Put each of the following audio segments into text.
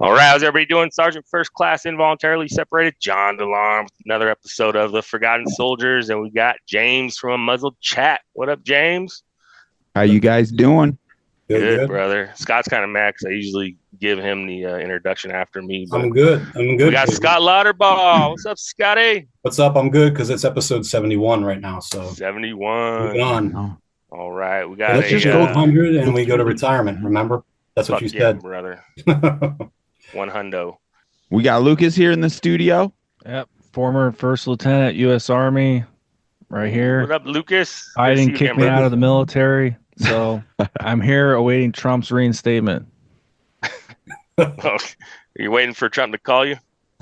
All right, how's everybody doing? Sergeant First Class Involuntarily Separated, John DeLarme. Another episode of The Forgotten Soldiers, and we got James from Muzzled Chat. What up, James? How you guys doing? Good, brother. Scott's kind of mad because I usually give him the introduction after me. I'm good. We got Scott Lauterball. What's up, Scotty? What's up? I'm good because it's episode 71 right now. So 71. Moving on. All right, we got. Let's just go 100 and we go to retirement. Remember, that's what you said, brother. 100. We got Lucas here in the studio. Yep, former first lieutenant, U.S. Army, right here. What up, Lucas? Biden kicked me out of the military, so I'm here awaiting Trump's reinstatement. Are you waiting for Trump to call you?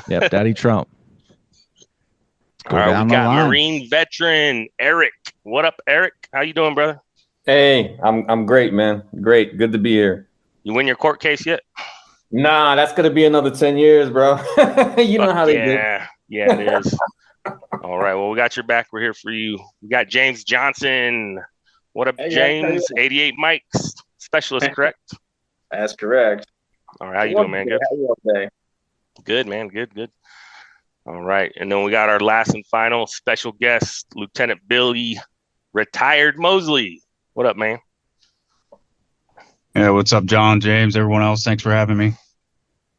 Yep, Daddy Trump. All right, we got Marine veteran Eric. What up, Eric? How you doing, brother? Hey, I'm great, man. Great. Good to be here. You win your court case yet? Nah, that's going to be another 10 years, bro. You know how they do. Yeah, it is. All right. Well, we got your back. We're here for you. We got James Johnson. What up, James? 88 mics. Specialist, correct? That's correct. All right. How you doing, man? Good? Good, man. Good. All right. And then we got our last and final special guest, Lieutenant Billy, retired Moseley. What up, man? Yeah, what's up, John, James, everyone else? Thanks for having me.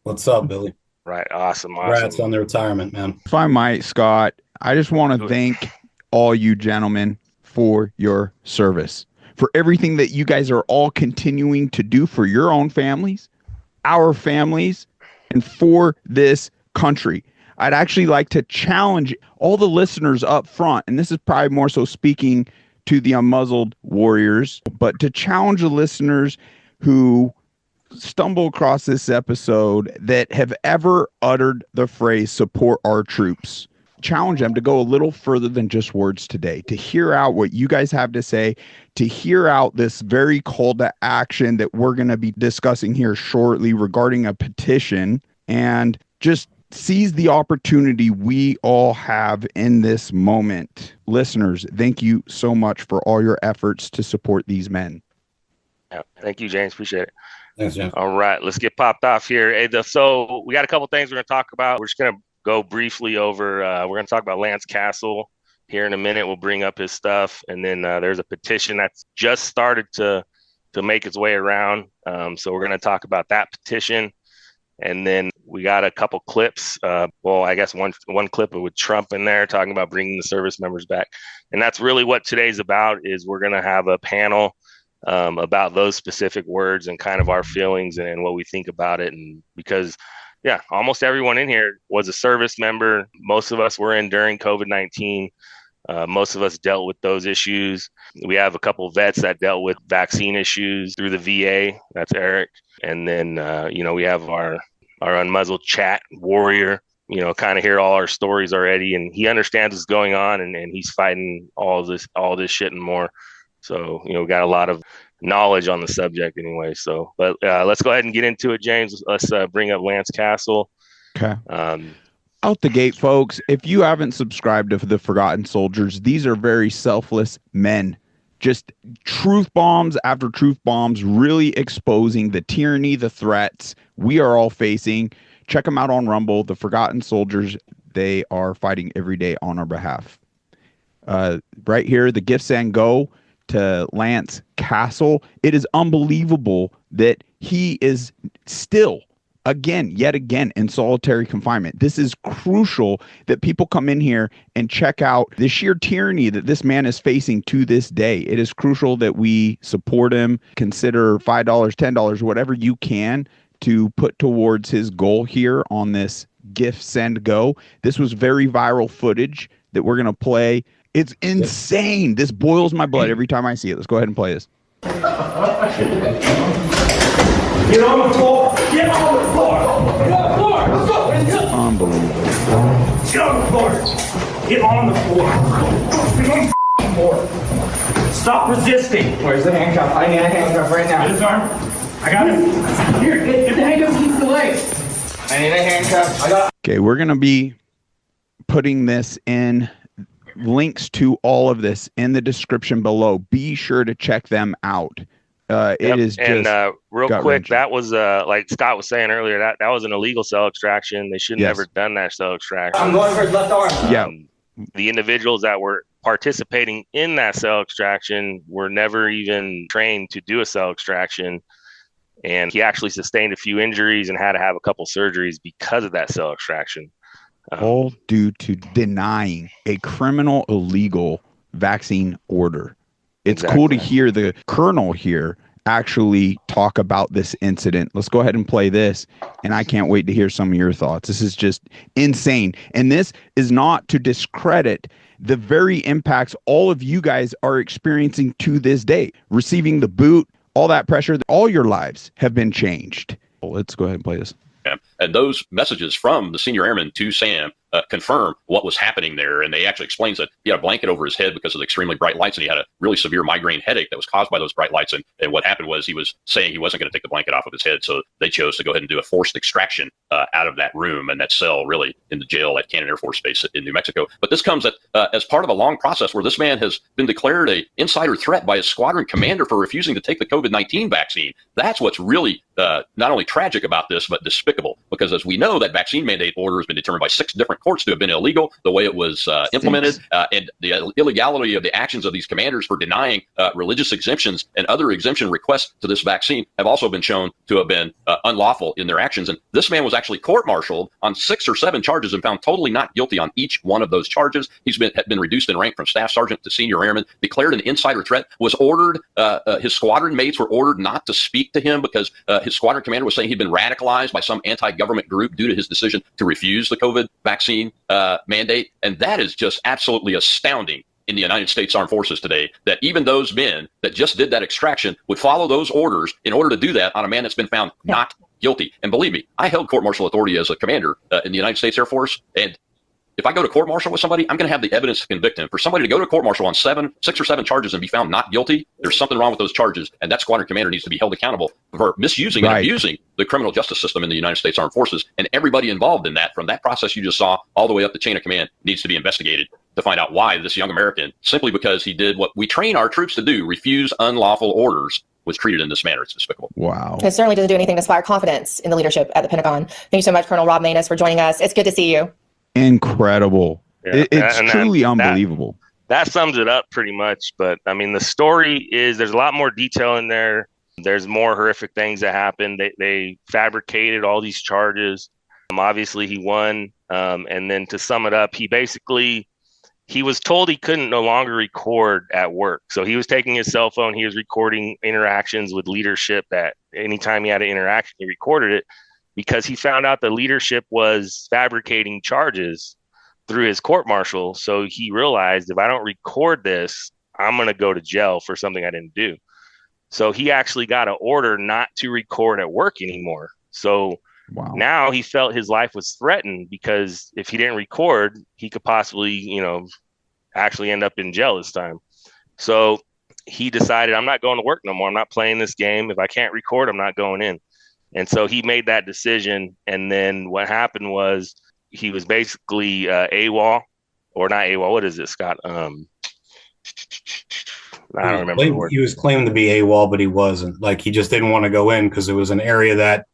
What's up, Billy? Right. Awesome. Congrats on the retirement, man. If I might, Scott, I just want to thank all you gentlemen for your service, for everything that you guys are all continuing to do for your own families, our families, and for this country. I'd actually like to challenge all the listeners up front, and this is probably more so speaking to the unmuzzled warriors, but to challenge the listeners who stumble across this episode that have ever uttered the phrase support our troops. Challenge them to go a little further than just words today, to hear out what you guys have to say, to hear out this very call to action that we're going to be discussing here shortly regarding a petition, and just seize the opportunity we all have in this moment. Listeners, thank you so much for all your efforts to support these men. Yeah, thank you, James. Appreciate it. Thanks, James. All right, let's get popped off here. Hey, so we got a couple things we're going to talk about. We're just going to go briefly over. We're going to talk about Lance Castle here in a minute. We'll bring up his stuff, and then there's a petition that's just started to make its way around. So we're going to talk about that petition, and then we got a couple clips. Well, I guess one clip with Trump in there talking about bringing the service members back, and that's really what today's about. Is we're going to have a panel about those specific words and kind of our feelings and what we think about it. And because, yeah, almost everyone in here was a service member. Most of us were in during COVID-19. Most of us dealt with those issues. We have a couple of vets that dealt with vaccine issues through the VA. That's Eric. And then, we have our unmuzzled chat warrior, kind of hear all our stories already. And he understands what's going on, and he's fighting all this shit and more. So, we got a lot of knowledge on the subject anyway. So, but let's go ahead and get into it, James. Let's bring up Lance Castle. Okay. Out the gate, folks, if you haven't subscribed to the Forgotten Soldiers, these are very selfless men. Just truth bombs after truth bombs, really exposing the tyranny, the threats we are all facing. Check them out on Rumble, the Forgotten Soldiers. They are fighting every day on our behalf. Right here, the gifts and go to Lance Castle. It is unbelievable that he is still, yet again, in solitary confinement. This is crucial that people come in here and check out the sheer tyranny that this man is facing to this day. It is crucial that we support him. Consider $5, $10, whatever you can to put towards his goal here on this gift send go. This was very viral footage that we're going to play. It's insane. This boils my blood every time I see it. Let's go ahead and play this. Get on the floor! Get on the floor! Get on the floor! Let's go! Let's go! Unbelievable. Get on the floor! Get on the floor! Get on the floor! Stop resisting! Where's the handcuff? I need a handcuff right now. Get his arm. I got it. Here, get the handcuff. Keep the leg. I need a handcuff. I got. Okay, we're going to be putting this in links to all of this in the description below. Be sure to check them out. It is just and real quick, gut-wrenching. that was like Scott was saying earlier, that was an illegal cell extraction. They should have never done that cell extraction. I'm going for his left arm. Yeah. The individuals that were participating in that cell extraction were never even trained to do a cell extraction. And he actually sustained a few injuries and had to have a couple surgeries because of that cell extraction. All due to denying a criminal illegal vaccine order. It's cool to hear the colonel here actually talk about this incident. Let's go ahead and play this, and I can't wait to hear some of your thoughts. This is just insane. And this is not to discredit the very impacts all of you guys are experiencing to this day. Receiving the boot, all that pressure, all your lives have been changed. Well, let's go ahead and play this. And those messages from the senior airman to Sam confirm what was happening there. And they actually explains that he had a blanket over his head because of the extremely bright lights, and he had a really severe migraine headache that was caused by those bright lights. And what happened was he was saying he wasn't going to take the blanket off of his head, so they chose to go ahead and do a forced extraction out of that room and that cell, really, in the jail at Cannon Air Force Base in New Mexico. But this comes as part of a long process where this man has been declared a insider threat by his squadron commander for refusing to take the COVID-19 vaccine. That's what's really not only tragic about this, but despicable, because as we know, that vaccine mandate order has been determined by 6 different courts to have been illegal, the way it was implemented, and the illegality of the actions of these commanders for denying religious exemptions and other exemption requests to this vaccine have also been shown to have been unlawful in their actions. And this man was actually court-martialed on 6 or 7 charges and found totally not guilty on each one of those charges. He's been reduced in rank from staff sergeant to senior airman, declared an insider threat, was ordered, his squadron mates were ordered not to speak to him because his squadron commander was saying he'd been radicalized by some anti-government group due to his decision to refuse the COVID vaccine mandate. And that is just absolutely astounding in the United States Armed Forces today, that even those men that just did that extraction would follow those orders in order to do that on a man that's been found not guilty. And believe me, I held court-martial authority as a commander in the United States Air Force, and if I go to court-martial with somebody, I'm going to have the evidence to convict him. For somebody to go to court-martial on 6 or 7 charges and be found not guilty, there's something wrong with those charges, and that squadron commander needs to be held accountable for misusing and abusing the criminal justice system in the United States Armed Forces. And everybody involved in that, from that process you just saw all the way up the chain of command, needs to be investigated to find out why this young American, simply because he did what we train our troops to do, refuse unlawful orders, was treated in this manner. It's despicable. Wow. It certainly doesn't do anything to inspire confidence in the leadership at the Pentagon. Thank you so much, Colonel Rob Manus, for joining us. It's good to see you. Incredible. Yeah, it's truly unbelievable. That sums it up pretty much. But I mean, the story is there's a lot more detail in there. There's more horrific things that happened. They fabricated all these charges. Obviously, he won. And then to sum it up, he was told he couldn't no longer record at work. So he was taking his cell phone. He was recording interactions with leadership that anytime he had an interaction, he recorded it, because he found out the leadership was fabricating charges through his court-martial. So he realized, if I don't record this, I'm going to go to jail for something I didn't do. So he actually got an order not to record at work anymore. So now he felt his life was threatened, because if he didn't record, he could possibly, actually end up in jail this time. So he decided, I'm not going to work no more. I'm not playing this game. If I can't record, I'm not going in. And so he made that decision. And then what happened was, he was basically AWOL, or not AWOL. What is it, Scott? I don't remember the word. He was claiming to be AWOL, but he wasn't. Like, he just didn't want to go in because it was an area that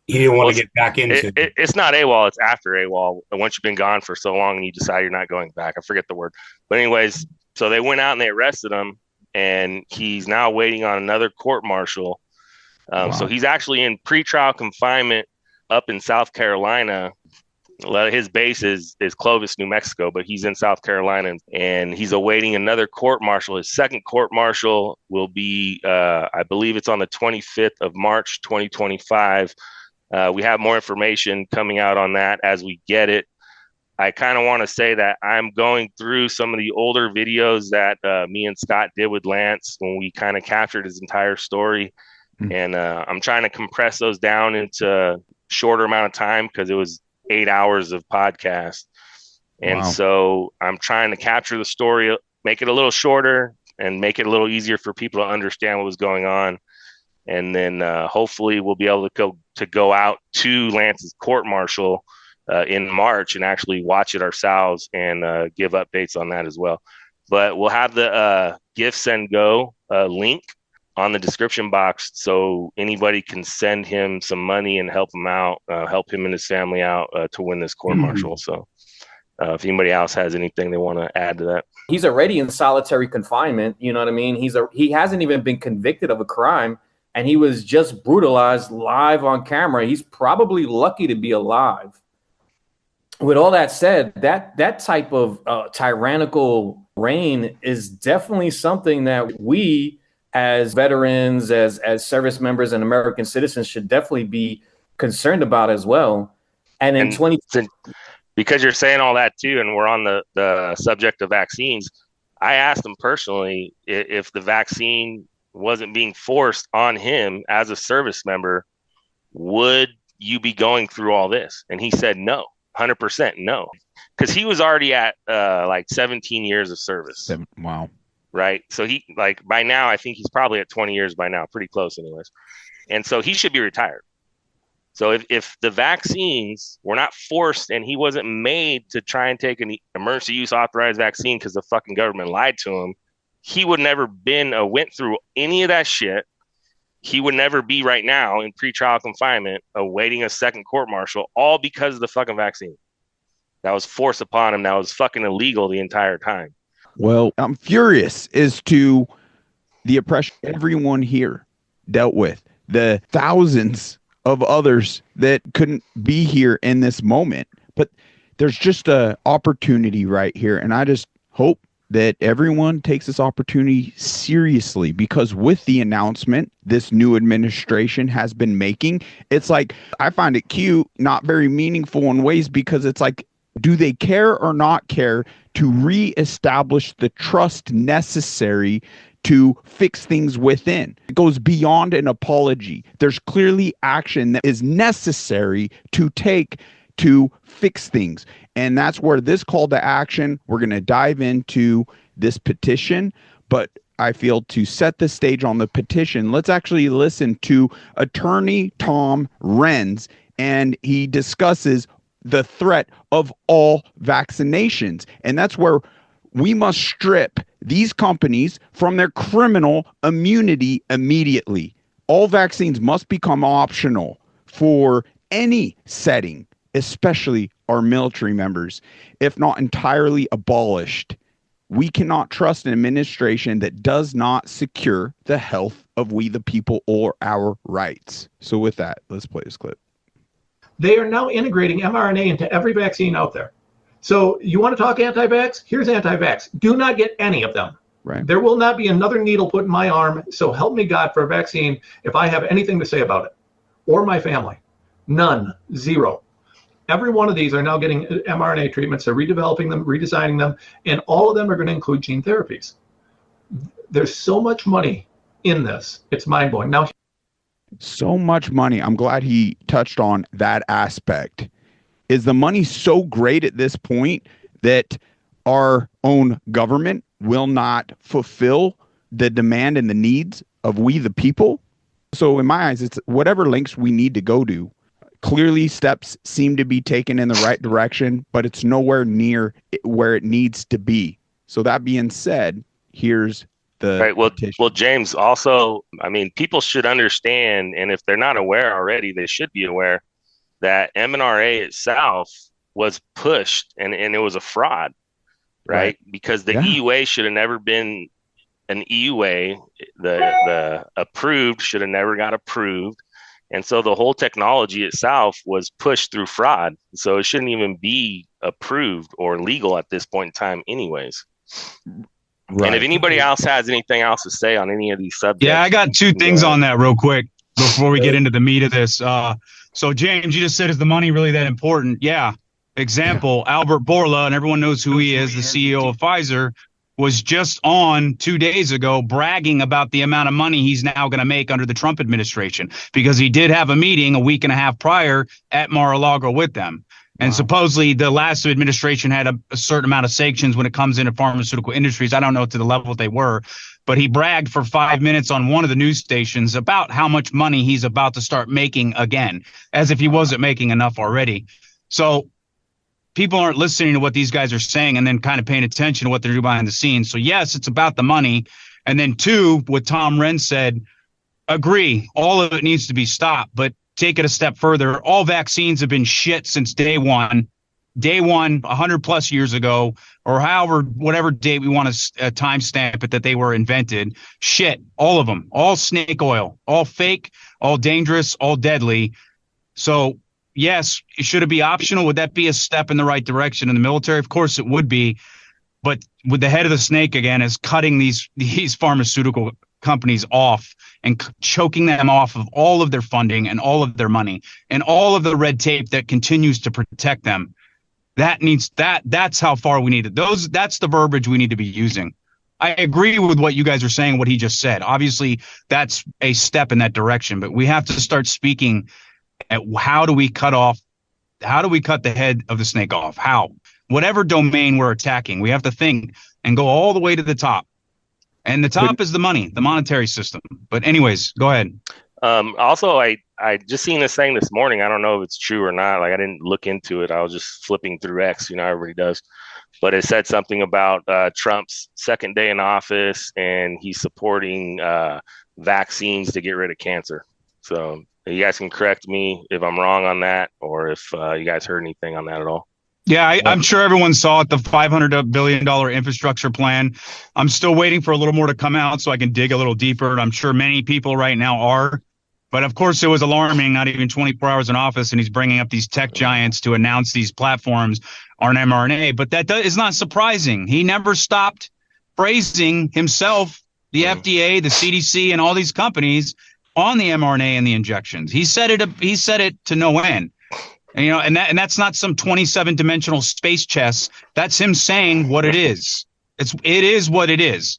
he didn't want to get back into. It's not AWOL. It's after AWOL. Once you've been gone for so long and you decide you're not going back. I forget the word. But anyways, so they went out and they arrested him, and he's now waiting on another court-martial. So he's actually in pretrial confinement up in South Carolina. His base is Clovis, New Mexico, but he's in South Carolina, and he's awaiting another court-martial. His second court-martial will be, I believe it's on the 25th of March, 2025. We have more information coming out on that as we get it. I kind of want to say that I'm going through some of the older videos that me and Scott did with Lance when we kind of captured his entire story. And I'm trying to compress those down into a shorter amount of time, because it was 8 hours of podcast. And so I'm trying to capture the story, make it a little shorter, and make it a little easier for people to understand what was going on. And then hopefully we'll be able to go out to Lance's court-martial in March and actually watch it ourselves and give updates on that as well. But we'll have the Give Send Go link on the description box so anybody can send him some money and help him out, help him and his family out to win this court martial. So if anybody else has anything they want to add to that. He's already in solitary confinement. You know what I mean? He hasn't even been convicted of a crime, and he was just brutalized live on camera. He's probably lucky to be alive. With all that said, that type of tyrannical reign is definitely something that we as veterans, as service members and American citizens should definitely be concerned about as well. And because you're saying all that too, and we're on the subject of vaccines, I asked him personally if the vaccine wasn't being forced on him as a service member, would you be going through all this? And he said no, 100% no, because he was already at like 17 years of service. Wow. Right. So he, like, by now, I think he's probably at 20 years by now, pretty close anyways. And so he should be retired. So if the vaccines were not forced and he wasn't made to try and take an emergency use authorized vaccine because the fucking government lied to him, he would never went through any of that shit. He would never be right now in pretrial confinement awaiting a second court martial, all because of the fucking vaccine that was forced upon him. That was fucking illegal the entire time. Well, I'm furious as to the oppression everyone here dealt with, the thousands of others that couldn't be here in this moment. But there's just a opportunity right here. And I just hope that everyone takes this opportunity seriously, because with the announcement this new administration has been making, it's like, I find it cute, not very meaningful in ways, because it's like, do they care or not care to reestablish the trust necessary to fix things within? It goes beyond an apology. There's clearly action that is necessary to take to fix things. And that's where this call to action, we're going to dive into this petition. But I feel to set the stage on the petition, let's actually listen to Attorney Tom Renz, and he discusses the threat of all vaccinations. And that's where we must strip these companies from their criminal immunity immediately. All vaccines must become optional for any setting, especially our military members, if not entirely abolished. We cannot trust an administration that does not secure the health of we the people or our rights. So with that, let's play this clip. They are now integrating mRNA into every vaccine out there. So you want to talk anti-vax? Here's anti-vax. Do not get any of them. Right. There will not be another needle put in my arm. So help me God for a vaccine if I have anything to say about it, or my family. None. Zero. Every one of these are now getting mRNA treatments. They're redeveloping them, redesigning them, and all of them are going to include gene therapies. There's so much money in this. It's mind-blowing. Now, so much money. I'm glad he touched on that aspect. Is the money so great at this point that our own government will not fulfill the demand and the needs of we the people? So in my eyes, it's whatever lengths we need to go to. Clearly, steps seem to be taken in the right direction, but it's nowhere near where it needs to be. So that being said, here's the right. Well, James, also, I mean, people should understand, and if they're not aware already, they should be aware that MNRA itself was pushed and it was a fraud, right? Because the EUA should have never been an EUA. The approved should have never got approved. And so the whole technology itself was pushed through fraud. So it shouldn't even be approved or legal at this point in time anyways. Right. And if anybody else has anything else to say on any of these subjects. Yeah, I got two things on that real quick before we get into the meat of this. So James, you just said, is the money really that important? Yeah. Example, Albert Bourla, and everyone knows who he is, the CEO of Pfizer, was just on 2 days ago bragging about the amount of money he's now going to make under the Trump administration, because he did have a meeting a week and a half prior at Mar-a-Lago with them. And supposedly the last administration had a certain amount of sanctions when it comes into pharmaceutical industries. I don't know to the level they were, but he bragged for 5 minutes on one of the news stations about how much money he's about to start making again, as if he wasn't making enough already. So people aren't listening to what these guys are saying and then kind of paying attention to what they're doing behind the scenes. So yes, it's about the money. And then two, what Tom Wren said, agree, all of it needs to be stopped, but take it a step further. All vaccines have been shit since day one, 100 plus years ago, or however, whatever date we want to timestamp it that they were invented. Shit, all of them, all snake oil, all fake, all dangerous, all deadly. So yes, should it be optional? Would that be a step in the right direction in the military? Of course it would be. But with the head of the snake again is cutting these pharmaceutical companies off and choking them off of all of their funding and all of their money and all of the red tape that continues to protect them. That's how far we need it. That's the verbiage we need to be using. I agree with what you guys are saying, what he just said. Obviously, that's a step in that direction, but we have to start speaking at how do we cut the head of the snake off? How? Whatever domain we're attacking, we have to think and go all the way to the top. And the top is the money, the monetary system. But anyways, go ahead. Also, I just seen this thing this morning. I don't know if it's true or not. Like, I didn't look into it. I was just flipping through X, everybody does. But it said something about Trump's second day in office, and he's supporting vaccines to get rid of cancer. So you guys can correct me if I'm wrong on that, or if you guys heard anything on that at all. Yeah, I'm sure everyone saw it, the $500 billion infrastructure plan. I'm still waiting for a little more to come out so I can dig a little deeper. And I'm sure many people right now are. But of course, it was alarming, not even 24 hours in office, and he's bringing up these tech giants to announce these platforms on mRNA. But that is not surprising. He never stopped praising himself, the FDA, the CDC, and all these companies on the mRNA and the injections. He said it to no end. And, and that's not some 27-dimensional space chess. That's him saying what it is. It is what it is.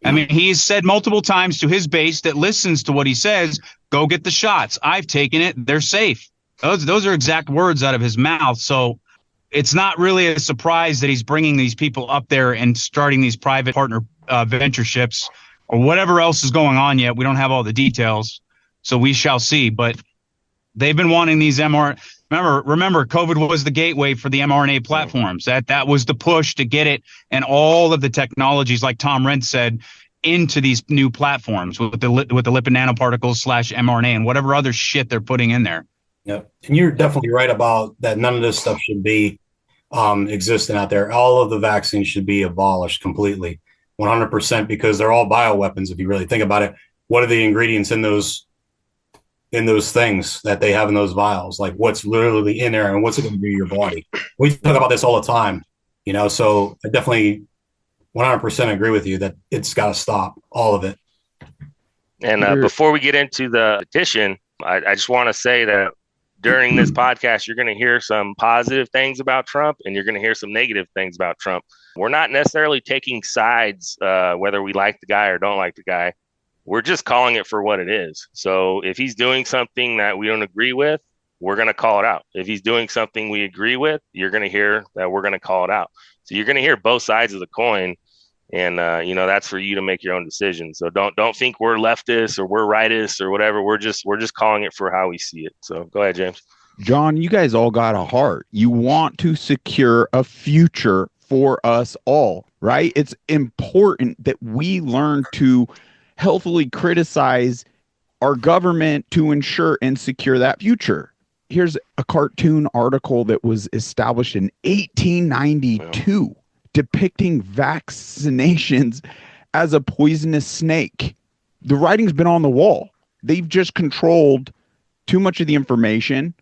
I mean, he's said multiple times to his base that listens to what he says, go get the shots. I've taken it. They're safe. Those are exact words out of his mouth. So it's not really a surprise that he's bringing these people up there and starting these private partner ventureships or whatever else is going on yet. We don't have all the details, so we shall see. But they've been wanting these mRNA. Remember, COVID was the gateway for the mRNA platforms. That was the push to get it and all of the technologies, like Tom Wren said, into these new platforms with the lipid nanoparticles / mRNA and whatever other shit they're putting in there. Yeah, and you're definitely right about that. None of this stuff should be existing out there. All of the vaccines should be abolished completely, 100%, because they're all bioweapons. If you really think about it, what are the ingredients in those things that they have in those vials? Like, what's literally in there and what's it going to do to your body? We talk about this all the time, so I definitely 100% agree with you that it's got to stop, all of it. And before we get into the petition, I just want to say that during this podcast, you're going to hear some positive things about Trump and you're going to hear some negative things about Trump. We're not necessarily taking sides, whether we like the guy or don't like the guy. We're just calling it for what it is. So if he's doing something that we don't agree with, we're going to call it out. If he's doing something we agree with, you're going to hear that we're going to call it out. So you're going to hear both sides of the coin. And, that's for you to make your own decision. So don't think we're leftist or we're rightist or whatever. We're just calling it for how we see it. So go ahead, James. John, you guys all got a heart. You want to secure a future for us all, right? It's important that we learn to healthily criticize our government to ensure and secure that future. Here's a cartoon article that was established in 1892 depicting vaccinations as a poisonous snake. The writing's been on the wall. They've just controlled too much of the information,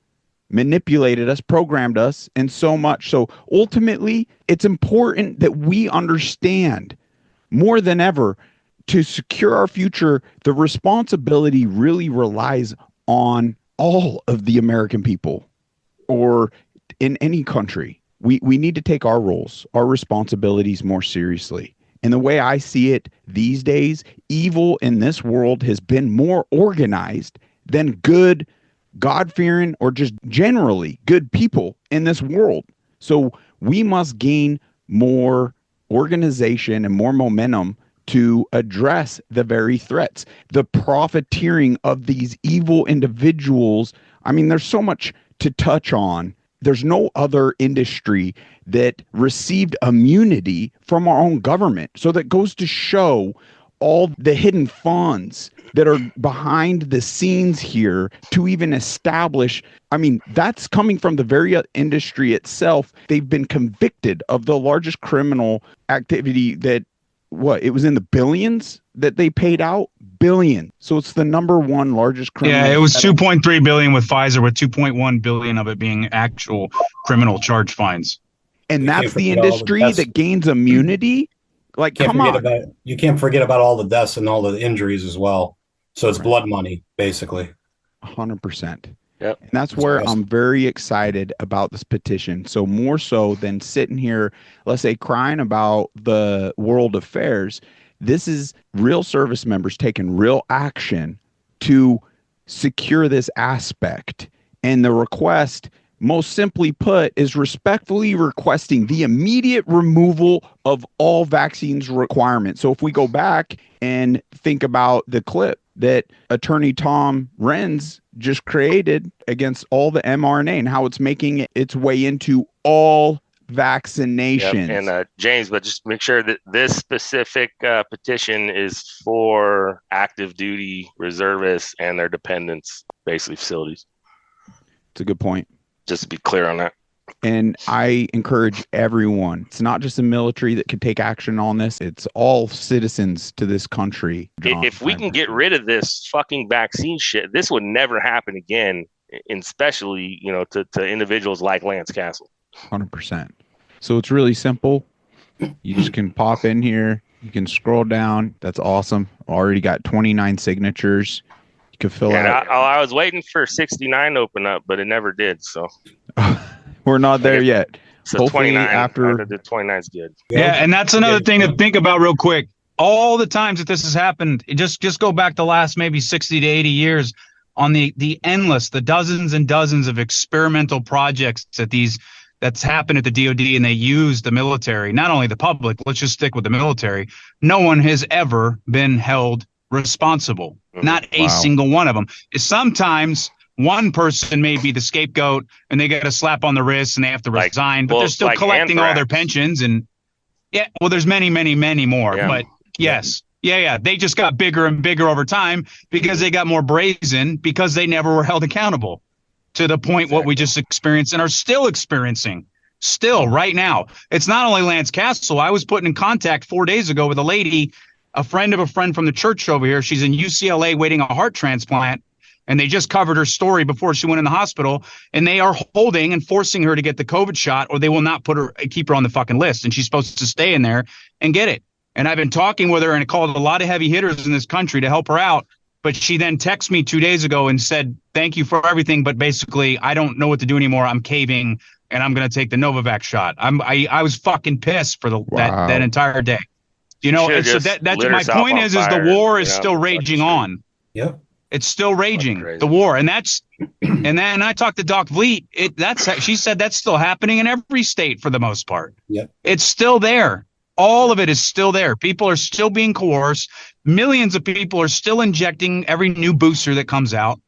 manipulated us, programmed us, and so much. So ultimately, it's important that we understand more than ever to secure our future. The responsibility really relies on all of the American people, or in any country. We need to take our roles, our responsibilities more seriously. And the way I see it these days, evil in this world has been more organized than good, God-fearing, or just generally good people in this world. So we must gain more organization and more momentum to address the very threats, the profiteering of these evil individuals. I mean, there's so much to touch on. There's no other industry that received immunity from our own government. So that goes to show all the hidden funds that are behind the scenes here to even establish. I mean, that's coming from the very industry itself. They've been convicted of the largest criminal activity that it was in the billions that they paid out. Billion. So it's the number one largest criminal. Yeah, it was 2.3 billion with Pfizer, with 2.1 billion of it being actual criminal charge fines. And that's the industry that gains immunity. Like, come on. You can't forget about all the deaths and all the injuries as well. So it's blood money, basically. 100%. Yep. And that's where I'm very excited about this petition. So more so than sitting here, let's say, crying about the world affairs, this is real service members taking real action to secure this aspect. And the request, most simply put, is respectfully requesting the immediate removal of all vaccines requirements. So if we go back and think about the clip that Attorney Tom Renz just created against all the mRNA and how it's making its way into all vaccinations. Yep. And James, but just make sure that this specific petition is for active duty reservists and their dependents, basically facilities. It's a good point. Just to be clear on that. And I encourage everyone, it's not just the military that can take action on this, it's all citizens to this country. If we can get rid of this fucking vaccine shit, this would never happen again, and especially, to individuals like Lance Castle. 100%. So it's really simple. You just can pop in here, you can scroll down. That's awesome. Already got 29 signatures. You can fill out. I was waiting for 69 to open up, but it never did. So we're not there yet. So hopefully 29 after the 29 is good. Yeah, and that's another thing to think about real quick. All the times that this has happened, just go back the last maybe 60 to 80 years on the dozens and dozens of experimental projects that's happened at the DOD, and they use the military, not only the public, let's just stick with the military. No one has ever been held responsible. Not a single one of them. Sometimes one person may be the scapegoat and they get a slap on the wrist and they have to resign, but they're still collecting all their pensions. And there's many, many, many more. Yeah. But yes. Yeah. They just got bigger and bigger over time because they got more brazen, because they never were held accountable to the point what we just experienced and are still experiencing right now. It's not only Lance Castle. I was put in contact 4 days ago with a lady, a friend of a friend from the church over here. She's in UCLA waiting a heart transplant. And they just covered her story before she went in the hospital, and they are holding and forcing her to get the COVID shot, or they will not keep her on the fucking list. And she's supposed to stay in there and get it. And I've been talking with her and called a lot of heavy hitters in this country to help her out. But she then texted me 2 days ago and said, thank you for everything, but basically I don't know what to do anymore. I'm caving and I'm going to take the Novavax shot. I was fucking pissed for that entire day. And so that's my point is the war is still raging on. Yep. It's still raging, the war. And then I talked to Doc Vliet. She said that's still happening in every state for the most part. Yep. It's still there. All of it is still there. People are still being coerced. Millions of people are still injecting every new booster that comes out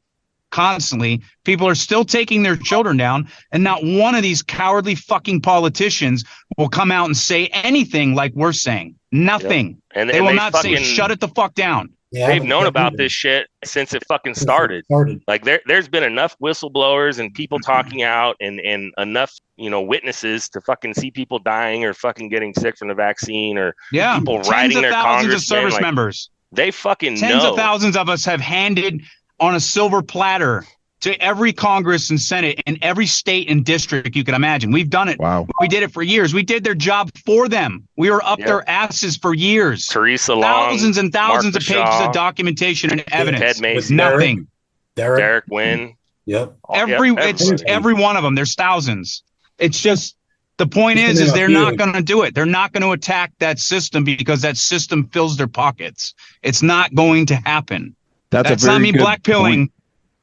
constantly. People are still taking their children down. And not one of these cowardly fucking politicians will come out and say anything like we're saying. Nothing. Yep. They will not say, shut it the fuck down. Yeah, they've known about this shit since it fucking started. Like there's been enough whistleblowers and people talking out and enough, witnesses to fucking see people dying or fucking getting sick from the vaccine or people writing their congressmen. Of service members. They fucking Tens of thousands of us have handed on a silver platter to every Congress and Senate in every state and district you can imagine. We've done it. Wow. We did it for years. We did their job for them. We were up their asses for years. Teresa Long, thousands and thousands of pages of documentation and evidence. Ted Mason, nothing. Derek Wynn. Yep. Every one of them. There's thousands. It's just the point is they're not going to do it. They're not going to attack that system because that system fills their pockets. It's not going to happen. That's not me blackpilling.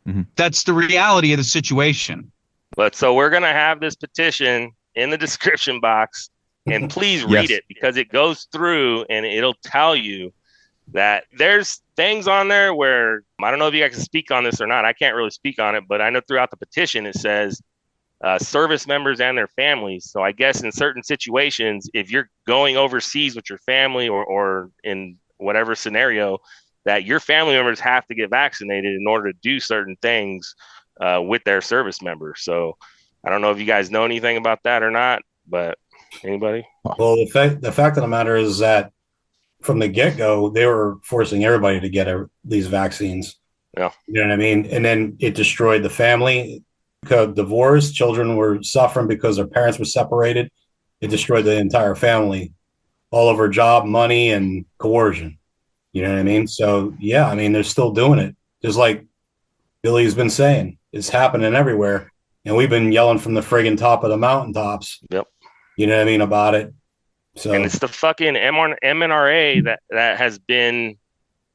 Mm-hmm. That's the reality of the situation. But so we're going to have this petition in the description box, and please read it because it goes through and it'll tell you that there's things on there where I don't know if you guys can speak on this or not. I can't really speak on it, but I know throughout the petition it says service members and their families. So I guess in certain situations, if you're going overseas with your family or in whatever scenario, that your family members have to get vaccinated in order to do certain things with their service members. So I don't know if you guys know anything about that or not, but anybody? Well, the fact of the matter is that from the get-go, they were forcing everybody to get these vaccines. Yeah. You know what I mean? And then it destroyed the family. Divorce, children were suffering because their parents were separated. It destroyed the entire family, all over job, money, and coercion. You know what I mean? So, yeah, I mean, they're still doing it. Just like Billy's been saying, it's happening everywhere. And we've been yelling from the friggin' top of the mountaintops. Yep. You know what I mean about it? So, and it's the fucking MNRA that has been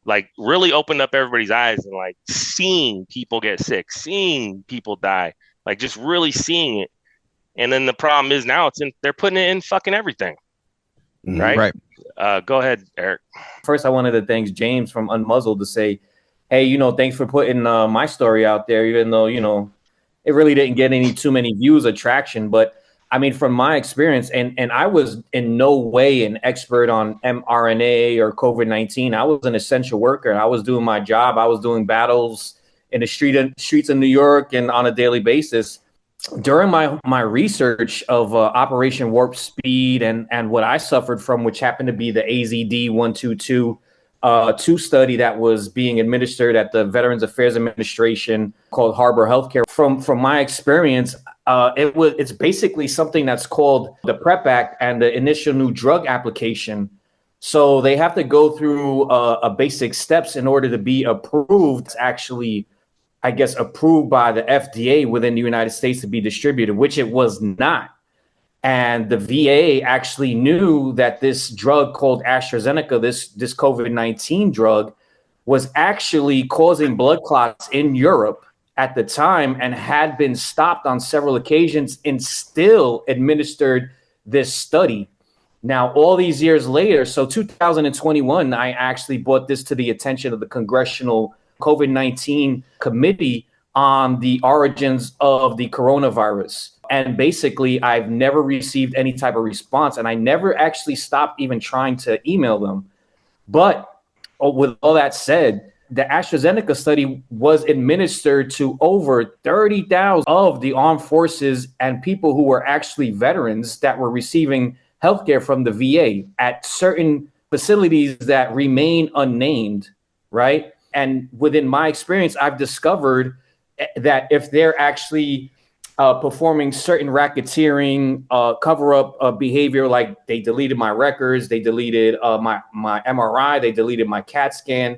like really opened up everybody's eyes and like seeing people get sick, seeing people die, like just really seeing it. And then the problem is now they're putting it in fucking everything. Right. Go ahead, Eric. First, I wanted to thank James from Unmuzzled to say, hey, thanks for putting my story out there, even though, it really didn't get too many views or traction. But I mean, from my experience, and I was in no way an expert on mRNA or COVID-19. I was an essential worker. I was doing my job. I was doing battles in the streets of New York and on a daily basis. During my research of Operation Warp Speed and what I suffered from, which happened to be the AZD 122 study that was being administered at the Veterans Affairs Administration called Harbor Healthcare. From my experience, it's basically something that's called the PrEP Act and the initial new drug application. So they have to go through a basic steps in order to be approved. It's actually, I guess, approved by the FDA within the United States to be distributed, which it was not. And the VA actually knew that this drug called AstraZeneca, this COVID-19 drug, was actually causing blood clots in Europe at the time and had been stopped on several occasions and still administered this study. Now, all these years later, so 2021, I actually brought this to the attention of the Congressional COVID-19 Committee on the origins of the coronavirus. And basically, I've never received any type of response, and I never actually stopped even trying to email them. But with all that said, the AstraZeneca study was administered to over 30,000 of the armed forces and people who were actually veterans that were receiving healthcare from the VA at certain facilities that remain unnamed, right? And within my experience, I've discovered that if they're actually performing certain racketeering, cover-up behavior, like they deleted my records, they deleted my MRI, they deleted my CAT scan,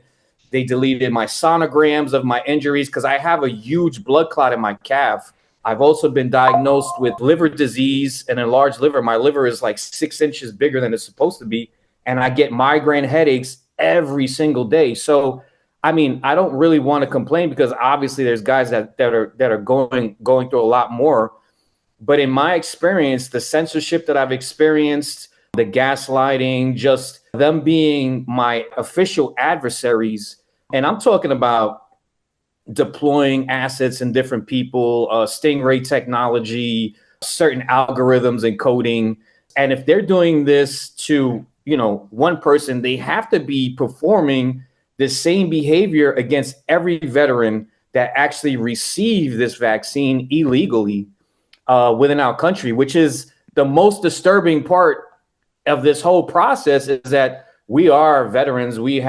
they deleted my sonograms of my injuries because I have a huge blood clot in my calf. I've also been diagnosed with liver disease and enlarged liver. My liver is like 6 inches bigger than it's supposed to be, and I get migraine headaches every single day. So I mean, I don't really want to complain because obviously there's guys that are going through a lot more. But in my experience, the censorship that I've experienced, the gaslighting, just them being my official adversaries, and I'm talking about deploying assets in different people, stingray technology, certain algorithms and coding. And if they're doing this to, one person, they have to be performing the same behavior against every veteran that actually received this vaccine illegally within our country, which is the most disturbing part of this whole process, is that we are veterans. We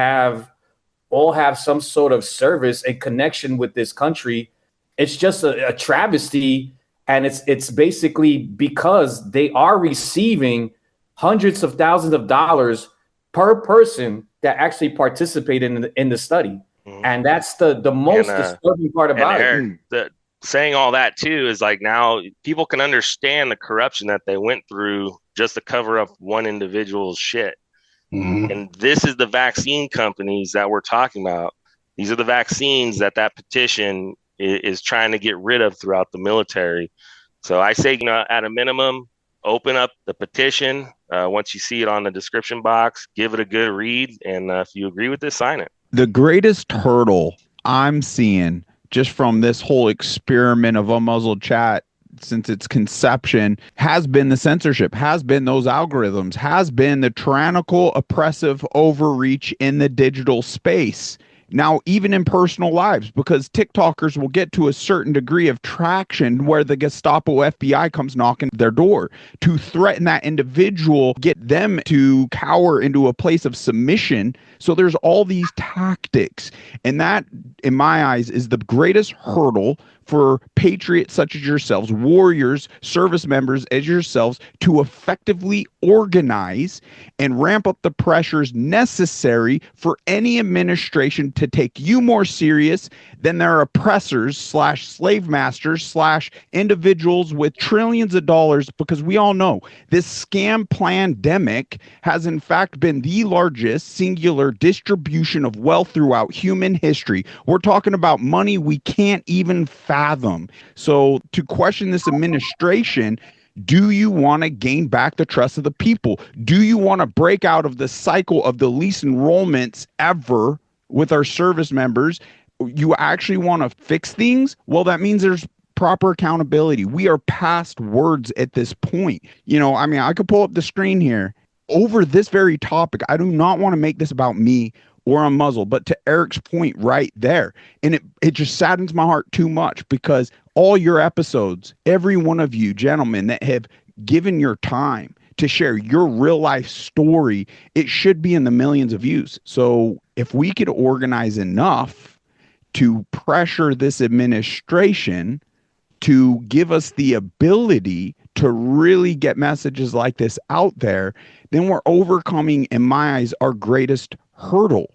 all have some sort of service and connection with this country. It's just a travesty. And it's basically because they are receiving hundreds of thousands of dollars per person that actually participated in the study. And that's the most disturbing part about it. Saying all that too is like now people can understand the corruption that they went through just to cover up one individual's shit. Mm-hmm. And this is the vaccine companies that we're talking about. These are the vaccines that petition is trying to get rid of throughout the military. So I say, at a minimum, open up the petition. Once you see it on the description box, give it a good read. And if you agree with this, sign it. The greatest hurdle I'm seeing just from this whole experiment of Unmuzzled Chat since its conception has been the censorship, has been those algorithms, has been the tyrannical, oppressive overreach in the digital space. Now, even in personal lives, because TikTokers will get to a certain degree of traction where the Gestapo FBI comes knocking their door to threaten that individual, get them to cower into a place of submission. So there's all these tactics. And that, in my eyes, is the greatest hurdle for patriots such as yourselves, warriors, service members as yourselves, to effectively organize and ramp up the pressures necessary for any administration to take you more serious than their oppressors / slave masters / individuals with trillions of dollars, because we all know this scam pandemic has in fact been the largest singular distribution of wealth throughout human history. We're talking about money we can't even fathom. So to question this administration, do you want to gain back the trust of the people? Do you want to break out of the cycle of the least enrollments ever with our service members? You actually want to fix things? Well, that means there's proper accountability. We are past words at this point. You know, I mean, I could pull up the screen here. Over this very topic, I do not want to make this about me or a muzzle, but to Eric's point right there. And it just saddens my heart too much, because all your episodes, every one of you gentlemen that have given your time to share your real life story, it should be in the millions of views. So if we could organize enough to pressure this administration to give us the ability to really get messages like this out there, then we're overcoming, in my eyes, our greatest hurdle.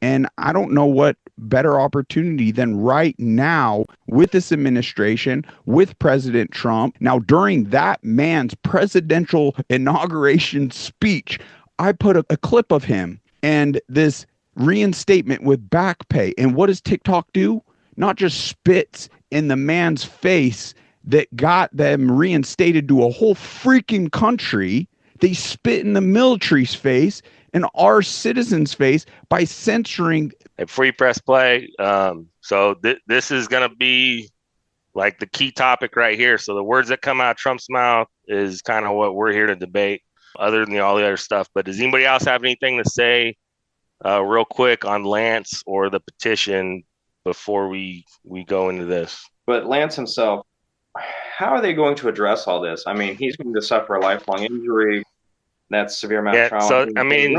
And I don't know what better opportunity than right now with this administration, with President Trump. Now, during that man's presidential inauguration speech, I put a clip of him and this reinstatement with back pay. And what does TikTok do? Not just spits in the man's face that got them reinstated to a whole freaking country. They spit in the military's face and our citizens' face by censoring. Before you press play, so this is going to be like the key topic right here. So the words that come out of Trump's mouth is kind of what we're here to debate, other than all the other stuff. But does anybody else have anything to say real quick on Lance or the petition before we go into this? But Lance himself, how are they going to address all this? I mean, he's going to suffer a lifelong injury. That's severe amount of trauma. So I mean,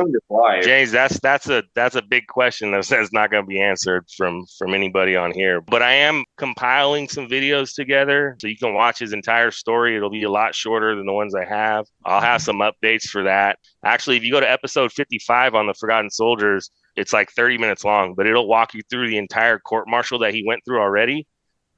James, that's a big question that's not going to be answered from anybody on here. But I am compiling some videos together so you can watch his entire story. It'll be a lot shorter than the ones I have. I'll have some updates for that. Actually, if you go to episode 55 on the Forgotten Soldiers, it's like 30 minutes long, but it'll walk you through the entire court martial that he went through already.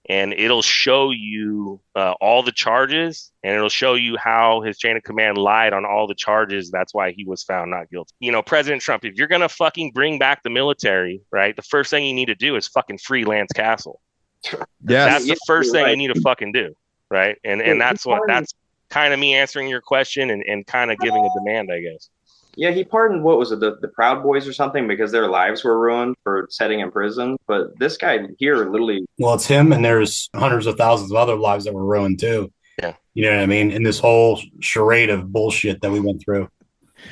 And it'll show you all the charges, and it'll show you how his chain of command lied on all the charges. That's why he was found not guilty. You know, President Trump, if you're going to fucking bring back the military, right, the first thing you need to do is fucking free Lance Castle. Yes. That's the first thing you need to fucking do, right? And that's kind of me answering your question and kind of giving a demand, I guess. Yeah, he pardoned, what was it, the Proud Boys or something, because their lives were ruined for setting in prison. But this guy here literally... Well, it's him, and there's hundreds of thousands of other lives that were ruined too. Yeah. You know what I mean? In this whole charade of bullshit that we went through.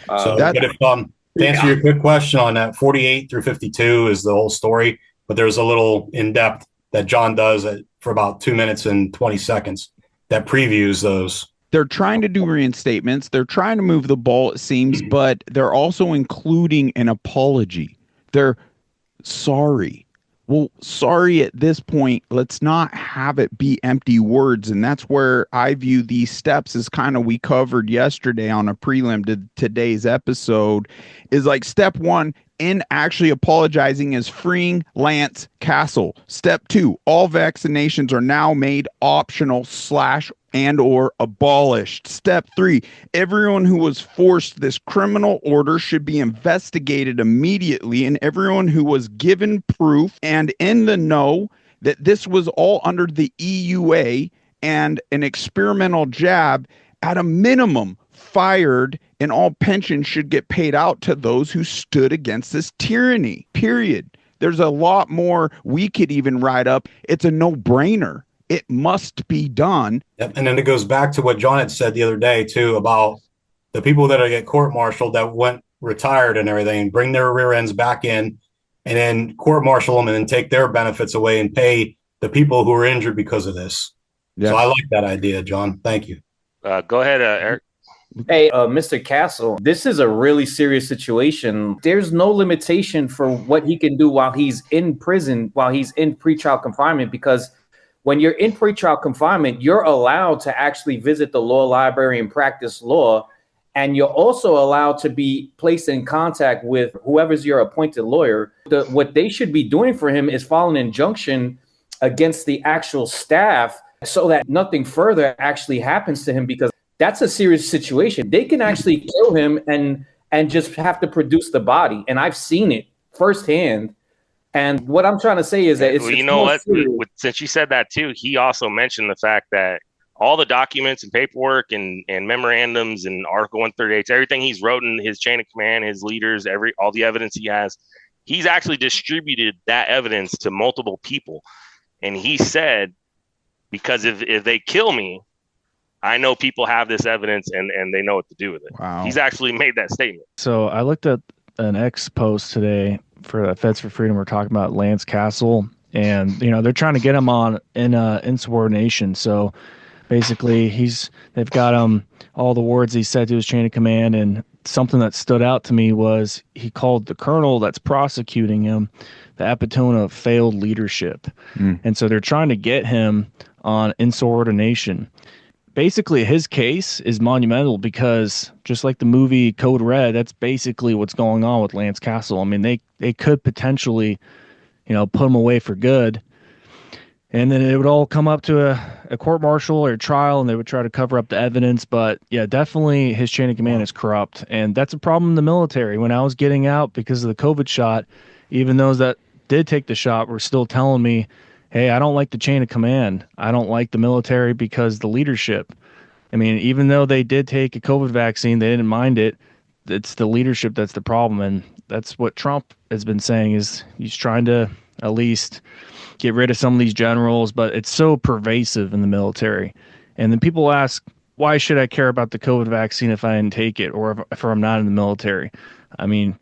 But if, to answer your quick question on that, 48 through 52 is the whole story, but there's a little in-depth that John does for about 2 minutes and 20 seconds that previews those. They're trying to do reinstatements. They're trying to move the ball, it seems, but they're also including an apology. They're sorry. Well, sorry at this point, let's not have it be empty words. And that's where I view these steps as kind of we covered yesterday on a prelim to today's episode, is like step one in actually apologizing is freeing Lance Castle. Step two, all vaccinations are now made optional / and or abolished. Step three, everyone who was forced this criminal order should be investigated immediately, and everyone who was given proof and in the know that this was all under the EUA and an experimental jab, at a minimum fired, and all pensions should get paid out to those who stood against this tyranny, period. There's a lot more we could even write up. It's a no-brainer. It must be done. Yep. And then it goes back to what John had said the other day too about the people that are get court-martialed that went retired and everything, bring their rear ends back in, and then court-martial them and then take their benefits away and pay the people who are injured because of this. Yes. So I like that idea, John. Thank you. Go ahead, Eric. Hey, Mr. Castle, this is a really serious situation. There's no limitation for what he can do while he's in prison, while he's in pretrial confinement, because when you're in pretrial confinement, you're allowed to actually visit the law library and practice law. And you're also allowed to be placed in contact with whoever's your appointed lawyer. What they should be doing for him is file an injunction against the actual staff so that nothing further actually happens to him, because that's a serious situation. They can actually kill him and just have to produce the body. And I've seen it firsthand. And what I'm trying to say is that you know what? Since you said that too, he also mentioned the fact that all the documents and paperwork and memorandums and Article 138, everything he's wrote in his chain of command, his leaders, all the evidence he has, he's actually distributed that evidence to multiple people. And he said, because if they kill me, I know people have this evidence and they know what to do with it. Wow. He's actually made that statement. So I looked at an X post today for Feds for Freedom. We're talking about Lance Castle, and they're trying to get him on in insubordination. So basically, they've got him all the words he said to his chain of command, and something that stood out to me was he called the colonel that's prosecuting him the epitome of failed leadership. And so they're trying to get him on insubordination. Basically, his case is monumental because just like the movie Code Red, that's basically what's going on with Lance Castle. I mean, they could potentially, put him away for good. And then it would all come up to a court-martial or a trial, and they would try to cover up the evidence. But, yeah, definitely his chain of command is corrupt. And that's a problem in the military. When I was getting out because of the COVID shot, even those that did take the shot were still telling me, hey, I don't like the chain of command. I don't like the military because the leadership. I mean, even though they did take a COVID vaccine, they didn't mind it. It's the leadership that's the problem. And that's what Trump has been saying, is he's trying to at least get rid of some of these generals, but it's so pervasive in the military. And then people ask, why should I care about the COVID vaccine if I didn't take it, or if I'm not in the military? I mean,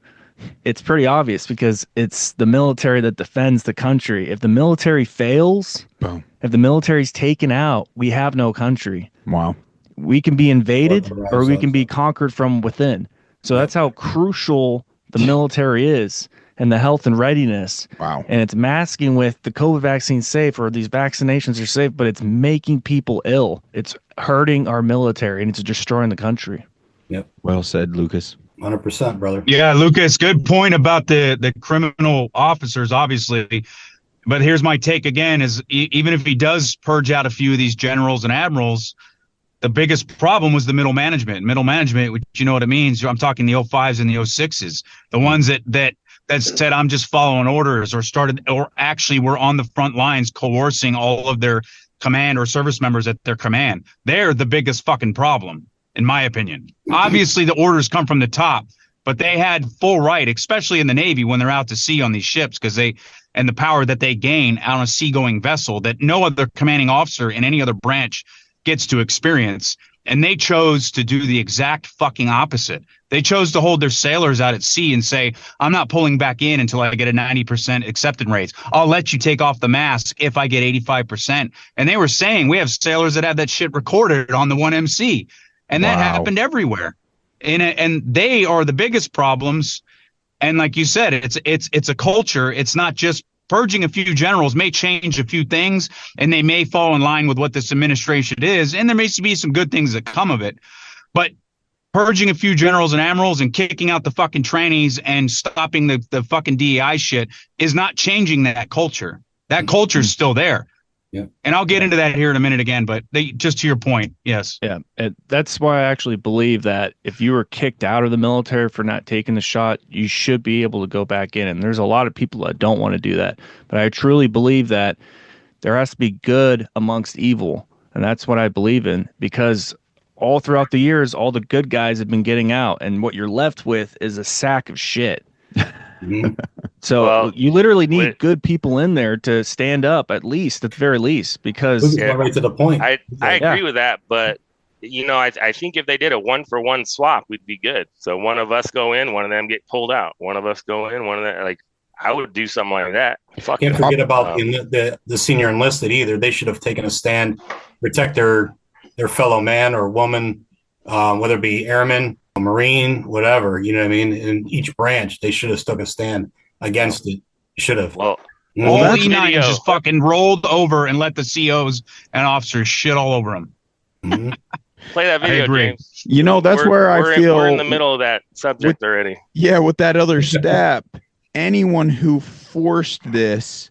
it's pretty obvious, because it's the military that defends the country. If the military fails, boom. If the military's taken out, we have no country. Wow. We can be invaded or we can be conquered from within. So that's how crucial the military is, and the health and readiness. Wow. And it's masking with the COVID vaccine safe, or these vaccinations are safe, but it's making people ill. It's hurting our military, and it's destroying the country. Yep. Well said, Lucas. 100%, brother. Yeah, Lucas, good point about the criminal officers, obviously. But here's my take again, is even if he does purge out a few of these generals and admirals, the biggest problem was the middle management. Middle management, which you know what it means. I'm talking the 05s and the 06s, the ones that said, I'm just following orders, or actually were on the front lines coercing all of their command or service members at their command. They're the biggest fucking problem, in my opinion. Obviously, the orders come from the top, but they had full right, especially in the Navy when they're out to sea on these ships, and the power that they gain out on a seagoing vessel that no other commanding officer in any other branch gets to experience. And they chose to do the exact fucking opposite. They chose to hold their sailors out at sea and say, I'm not pulling back in until I get a 90% acceptance rate. I'll let you take off the mask if I get 85%. And they were saying, we have sailors that have that shit recorded on the 1MC. And that happened everywhere. And they are the biggest problems. And like you said, it's a culture. It's not just purging a few generals may change a few things, and they may fall in line with what this administration is. And there may be some good things that come of it. But purging a few generals and admirals and kicking out the fucking trannies and stopping the fucking DEI shit is not changing that culture. That culture is still there. Yeah. And I'll get into that here in a minute again, but just to your point, yes. Yeah, that's why I actually believe that if you were kicked out of the military for not taking the shot, you should be able to go back in. And there's a lot of people that don't want to do that. But I truly believe that there has to be good amongst evil. And that's what I believe in, because all throughout the years, all the good guys have been getting out. And what you're left with is a sack of shit. So you literally need good people in there to stand up, at least, at the very least, because right to the point. I agree with that, but I think if they did a 1-for-1 swap, we'd be good. So one of us go in, one of them get pulled out. One of us go in, one of them, like, I would do something like that. Can't forget about the senior enlisted either. They should have taken a stand, protect their fellow man or woman, whether it be airman, Marine, whatever. You know what I mean? In each branch, they should have took a stand against it. Should have. All E9 is just fucking rolled over and let the COs and officers shit all over them. Mm-hmm. Play that video, James. That's where I feel we're in the middle of that subject already. Yeah, with that other step, anyone who forced this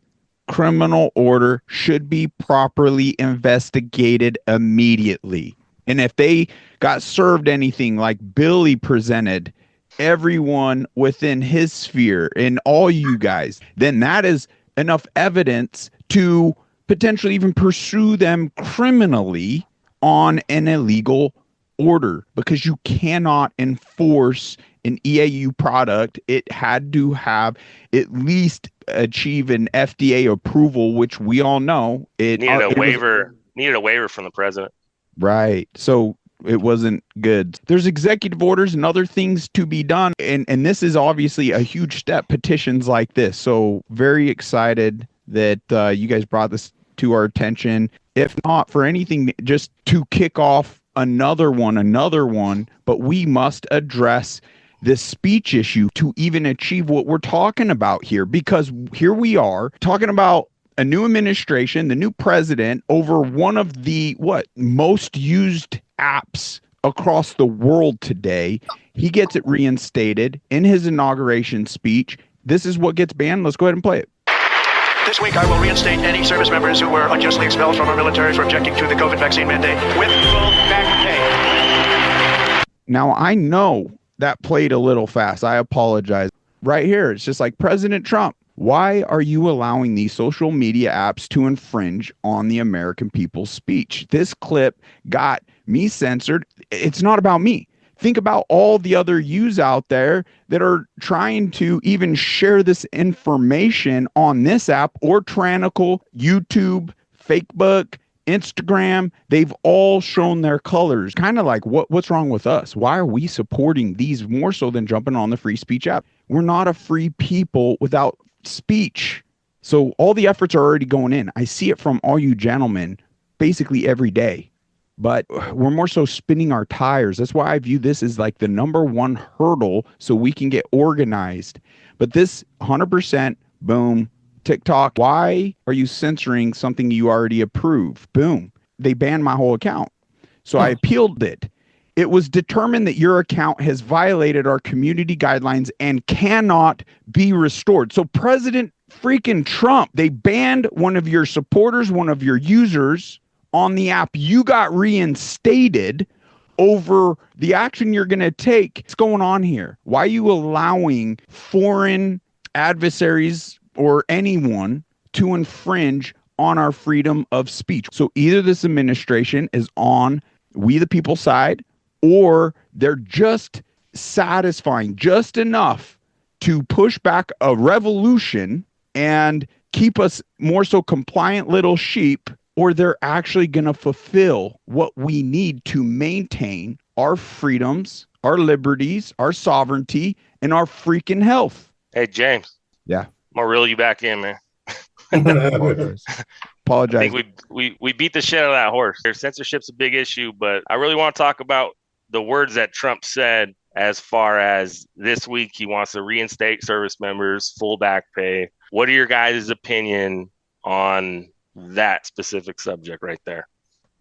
criminal order should be properly investigated immediately. And if they got served anything like Billy presented, everyone within his sphere and all you guys, then that is enough evidence to potentially even pursue them criminally on an illegal order, because you cannot enforce an EAU product. It had to have at least achieve an FDA approval, which we all know it needed a waiver. Needed a waiver from the president. Right. So it wasn't good. There's executive orders and other things to be done. And this is obviously a huge step, petitions like this. So very excited that you guys brought this to our attention. If not for anything, just to kick off another one, but we must address this speech issue to even achieve what we're talking about here, because here we are talking about a new administration, the new president, over one of the most used apps across the world today. He gets it reinstated in his inauguration speech. This is what gets banned. Let's go ahead and play it. This week, I will reinstate any service members who were unjustly expelled from our military for objecting to the COVID vaccine mandate with full back pay. Now, I know that played a little fast. I apologize. Right here, it's just like President Trump. Why are you allowing these social media apps to infringe on the American people's speech? This clip got me censored. It's not about me. Think about all the other yous out there that are trying to even share this information on this app or Tyrannical, YouTube, Facebook, Instagram. They've all shown their colors. Kind of like, what's wrong with us? Why are we supporting these more so than jumping on the free speech app? We're not a free people without speech. So all the efforts are already going in. I see it from all you gentlemen basically every day. But we're more so spinning our tires. That's why I view this as like the number one hurdle so we can get organized. But this 100%, boom, TikTok, why are you censoring something you already approve? Boom. They banned my whole account. So I appealed it. It was determined that your account has violated our community guidelines and cannot be restored. So President freaking Trump, they banned one of your supporters, one of your users on the app. You got reinstated over the action you're going to take. What's going on here? Why are you allowing foreign adversaries or anyone to infringe on our freedom of speech? So either this administration is on we the people side, or they're just satisfying just enough to push back a revolution and keep us more so compliant little sheep, or they're actually going to fulfill what we need to maintain our freedoms, our liberties, our sovereignty, and our freaking health. Hey, James. Yeah. I'm going to reel you back in, man. Apologize. I think we beat the shit out of that horse. Censorship's a big issue, but I really want to talk about the words that Trump said as far as this week he wants to reinstate service members, full back pay. What are your guys' opinion on that specific subject right there?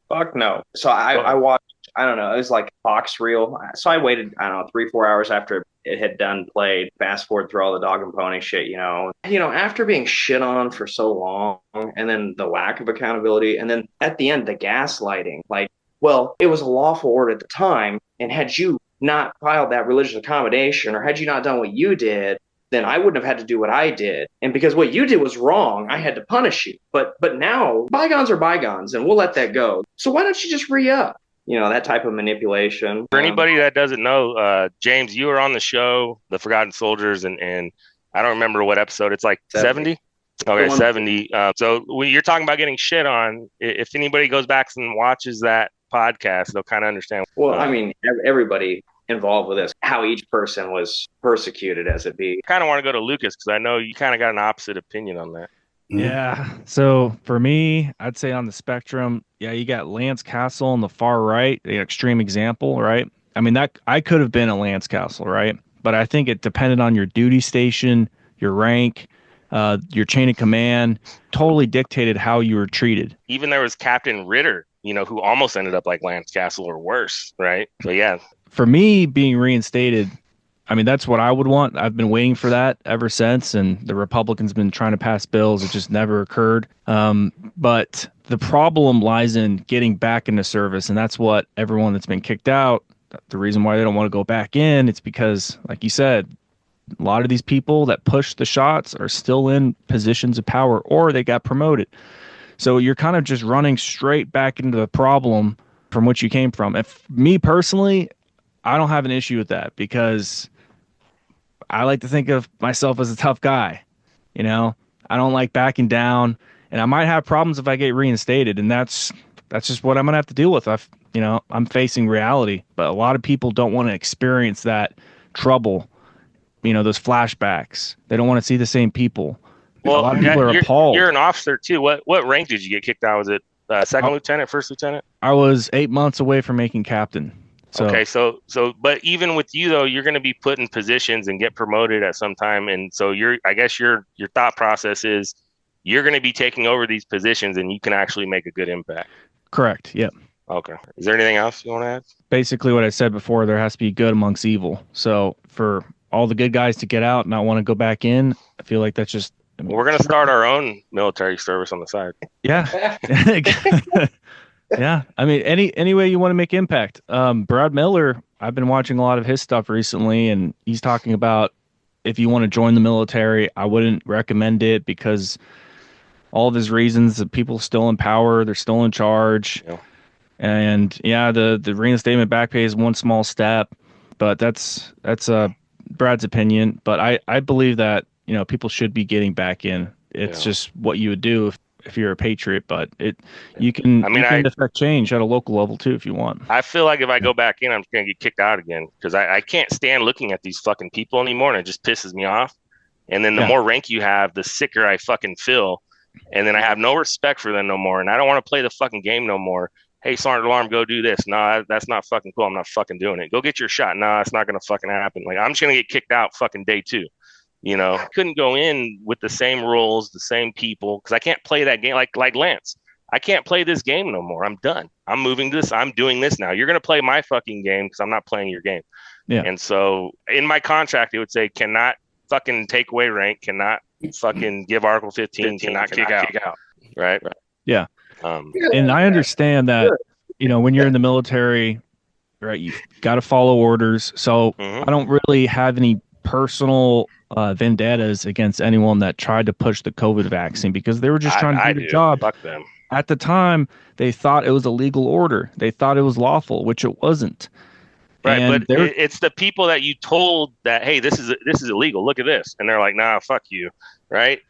Fuck no. So I watched, I don't know, it was like Fox Reel. So I waited, I don't know, 3-4 hours after it had done played, fast forward through all the dog and pony shit, you know, after being shit on for so long, and then the lack of accountability, and then at the end, the gaslighting, like, well, it was a lawful order at the time, and had you not filed that religious accommodation, or had you not done what you did, then I wouldn't have had to do what I did. And because what you did was wrong, I had to punish you. But now, bygones are bygones, and we'll let that go. So why don't you just re-up? That type of manipulation. For anybody that doesn't know, James, you were on the show, The Forgotten Soldiers, and I don't remember what episode. It's like 70? Okay, 70. So when you're talking about getting shit on, if anybody goes back and watches that podcast, they'll kind of understand. Well, I mean, everybody involved with this, how each person was persecuted as it be. I kind of want to go to Lucas because I know you kind of got an opposite opinion on that. Yeah. So for me, I'd say on the spectrum, yeah, you got Lance Castle on the far right, the extreme example, right? I mean, that I could have been a Lance Castle, right? But I think it depended on your duty station, your rank, your chain of command, totally dictated how you were treated. Even there was Captain Ritter, who almost ended up like Lance Castle or worse, right? So yeah. For me, being reinstated, I mean, that's what I would want. I've been waiting for that ever since, and the Republicans been trying to pass bills. It just never occurred. But the problem lies in getting back into service, and that's what everyone that's been kicked out, the reason why they don't want to go back in, it's because, like you said, a lot of these people that push the shots are still in positions of power, or they got promoted. So you're kind of just running straight back into the problem from which you came from. If me personally, I don't have an issue with that because I like to think of myself as a tough guy. I don't like backing down, and I might have problems if I get reinstated, and that's just what I'm gonna have to deal with. I'm facing reality, but a lot of people don't want to experience that trouble. Those flashbacks. They don't want to see the same people. Well, a lot of people are appalled. You're an officer too. What rank did you get kicked out? Was it second lieutenant, first lieutenant? I was 8 months away from making captain. So. Okay, so but even with you though, you're going to be put in positions and get promoted at some time, and so I guess your thought process is you're going to be taking over these positions, and you can actually make a good impact. Correct. Yep. Okay. Is there anything else you want to add? Basically, what I said before, there has to be good amongst evil. So for all the good guys to get out and not want to go back in, I feel like that's just. We're going to start our own military service on the side. Yeah. Yeah. I mean, any way you want to make impact. Brad Miller, I've been watching a lot of his stuff recently, and he's talking about if you want to join the military, I wouldn't recommend it because all of his reasons that people still in power, they're still in charge. Yeah. And yeah, the reinstatement back pay is one small step, but that's Brad's opinion. But I believe that, people should be getting back in. It's just what you would do if you're a patriot, but you can affect change at a local level too if you want. I feel like if I go back in, I'm going to get kicked out again because I can't stand looking at these fucking people anymore, and it just pisses me off. And then the more rank you have, the sicker I fucking feel, and then I have no respect for them no more, and I don't want to play the fucking game no more. Hey, Sergeant Alarm, go do this. No, that's not fucking cool. I'm not fucking doing it. Go get your shot. No, it's not going to fucking happen. Like, I'm just going to get kicked out fucking day 2. I couldn't go in with the same rules, the same people, because I can't play that game like Lance. I can't play this game no more. I'm done. I'm moving this. I'm doing this now. You're going to play my fucking game because I'm not playing your game. Yeah. And so in my contract, it would say cannot fucking take away rank, cannot fucking give Article 15, cannot kick out. Right? Yeah. And I understand that, when you're in the military, right, you've got to follow orders. So I don't really have any personal vendettas against anyone that tried to push the COVID vaccine because they were just trying to do the job. Fuck them. At the time, they thought it was a legal order. They thought it was lawful, which it wasn't. Right, and but it's the people that you told that, hey, this is illegal. Look at this, and they're like, nah, fuck you. Right?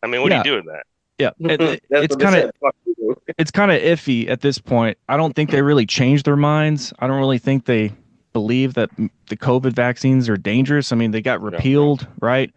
I mean, what do you do with that? Yeah, it's kind of iffy at this point. I don't think they really changed their minds. I don't really think they believe that the COVID vaccines are dangerous. I mean, they got repealed, right?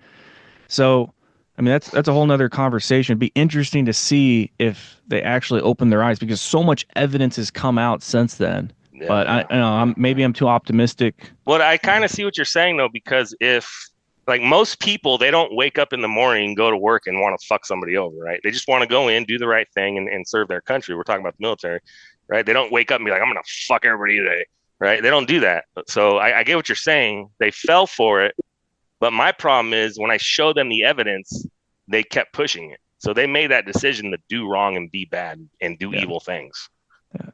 So, I mean, that's a whole nother conversation. It'd be interesting to see if they actually open their eyes because so much evidence has come out since then. Yeah. But maybe I'm too optimistic. Well, I kind of see what you're saying though, because if like most people, they don't wake up in the morning and go to work and want to fuck somebody over, right? They just want to go in, do the right thing, and serve their country. We're talking about the military, right? They don't wake up and be like, I'm going to fuck everybody today, right? They don't do that. So I get what you're saying. They fell for it. But my problem is when I show them the evidence, they kept pushing it. So they made that decision to do wrong and be bad and do evil things.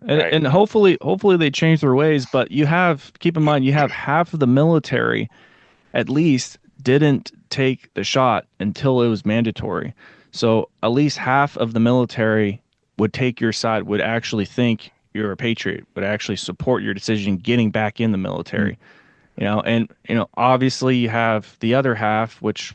Yeah. And hopefully they change their ways. But keep in mind, you have half of the military at least didn't take the shot until it was mandatory. So at least half of the military would take your side, would actually think you're a patriot, would actually support your decision getting back in the military. And obviously you have the other half, which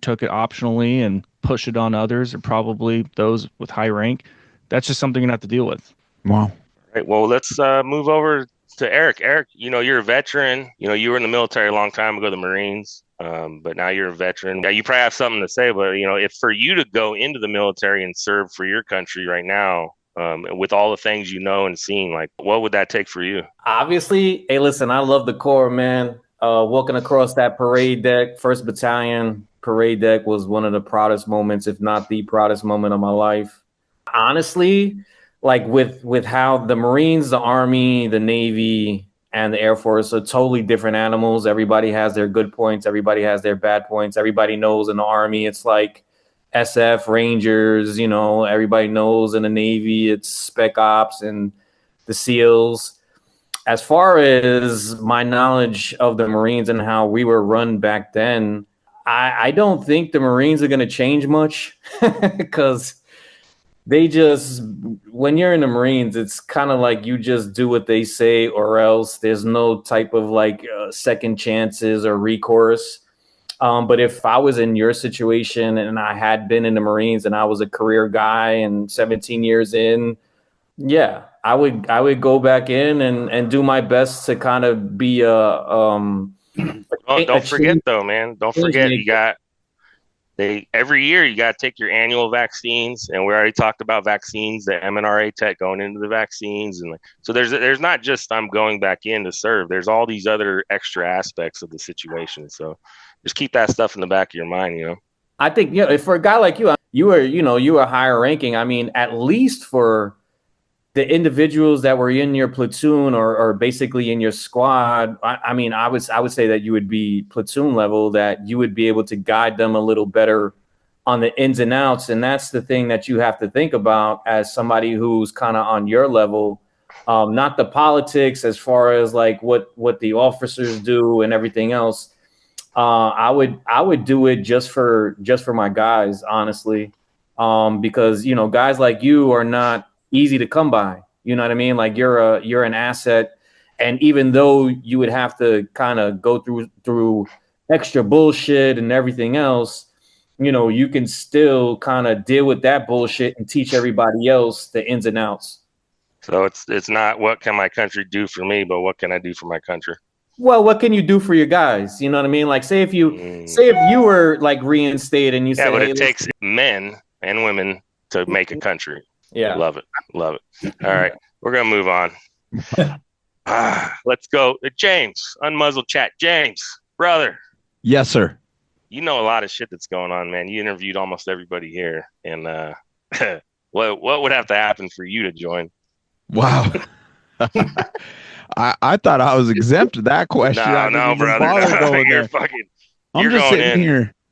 took it optionally and push it on others, or probably those with high rank. That's just something you're gonna have to deal with. Wow. All right. Well, let's move over to Eric. Eric, you're a veteran. You were in the military a long time ago, the Marines. But now you're a veteran. Yeah, you probably have something to say, but if for you to go into the military and serve for your country right now, with all the things and seen, like what would that take for you? Obviously, hey, listen, I love the Corps, man. Walking across that parade deck, 1st Battalion parade deck was one of the proudest moments, if not the proudest moment of my life. Honestly, like with how the Marines, the Army, the Navy, and the Air Force are totally different animals. Everybody has their good points. Everybody has their bad points. Everybody knows in the Army, it's like SF, Rangers, everybody knows in the Navy, it's Spec Ops and the SEALs. As far as my knowledge of the Marines and how we were run back then, I don't think the Marines are going to change much because when you're in the Marines, it's kind of like you just do what they say or else. There's no type of second chances or recourse. But if I was in your situation and I had been in the Marines and I was a career guy and 17 years in, yeah, I would go back in and do my best to kind of be don't forget though, man. Don't forget every year you got to take your annual vaccines, and we already talked about vaccines, the MNRA tech going into the vaccines, and so there's not just I'm going back in to serve. There's all these other extra aspects of the situation. So just keep that stuff in the back of your mind. I think if for a guy like you, you were higher ranking. I mean, at least for the individuals that were in your platoon or basically in your squad, I would say that you would be platoon level, that you would be able to guide them a little better on the ins and outs. And that's the thing that you have to think about as somebody who's kind of on your level, not the politics as far as like what the officers do and everything else. I would do it just for my guys, honestly, because guys like you are not easy to come by. You know what I mean? Like you're an asset, and even though you would have to kind of go through extra bullshit and everything else, you can still kind of deal with that bullshit and teach everybody else the ins and outs. So it's not what can my country do for me, but what can I do for my country? Well, what can you do for your guys? You know what I mean? Like say if you were like reinstated and you said, but it takes men and women to make a country. Yeah. Love it. All right. We're going to move on. Let's go. James, unmuzzled chat. James, brother. Yes, sir. You know a lot of shit that's going on, man. You interviewed almost everybody here. And what would have to happen for you to join? Wow. I thought I was exempt to that question. No, brother.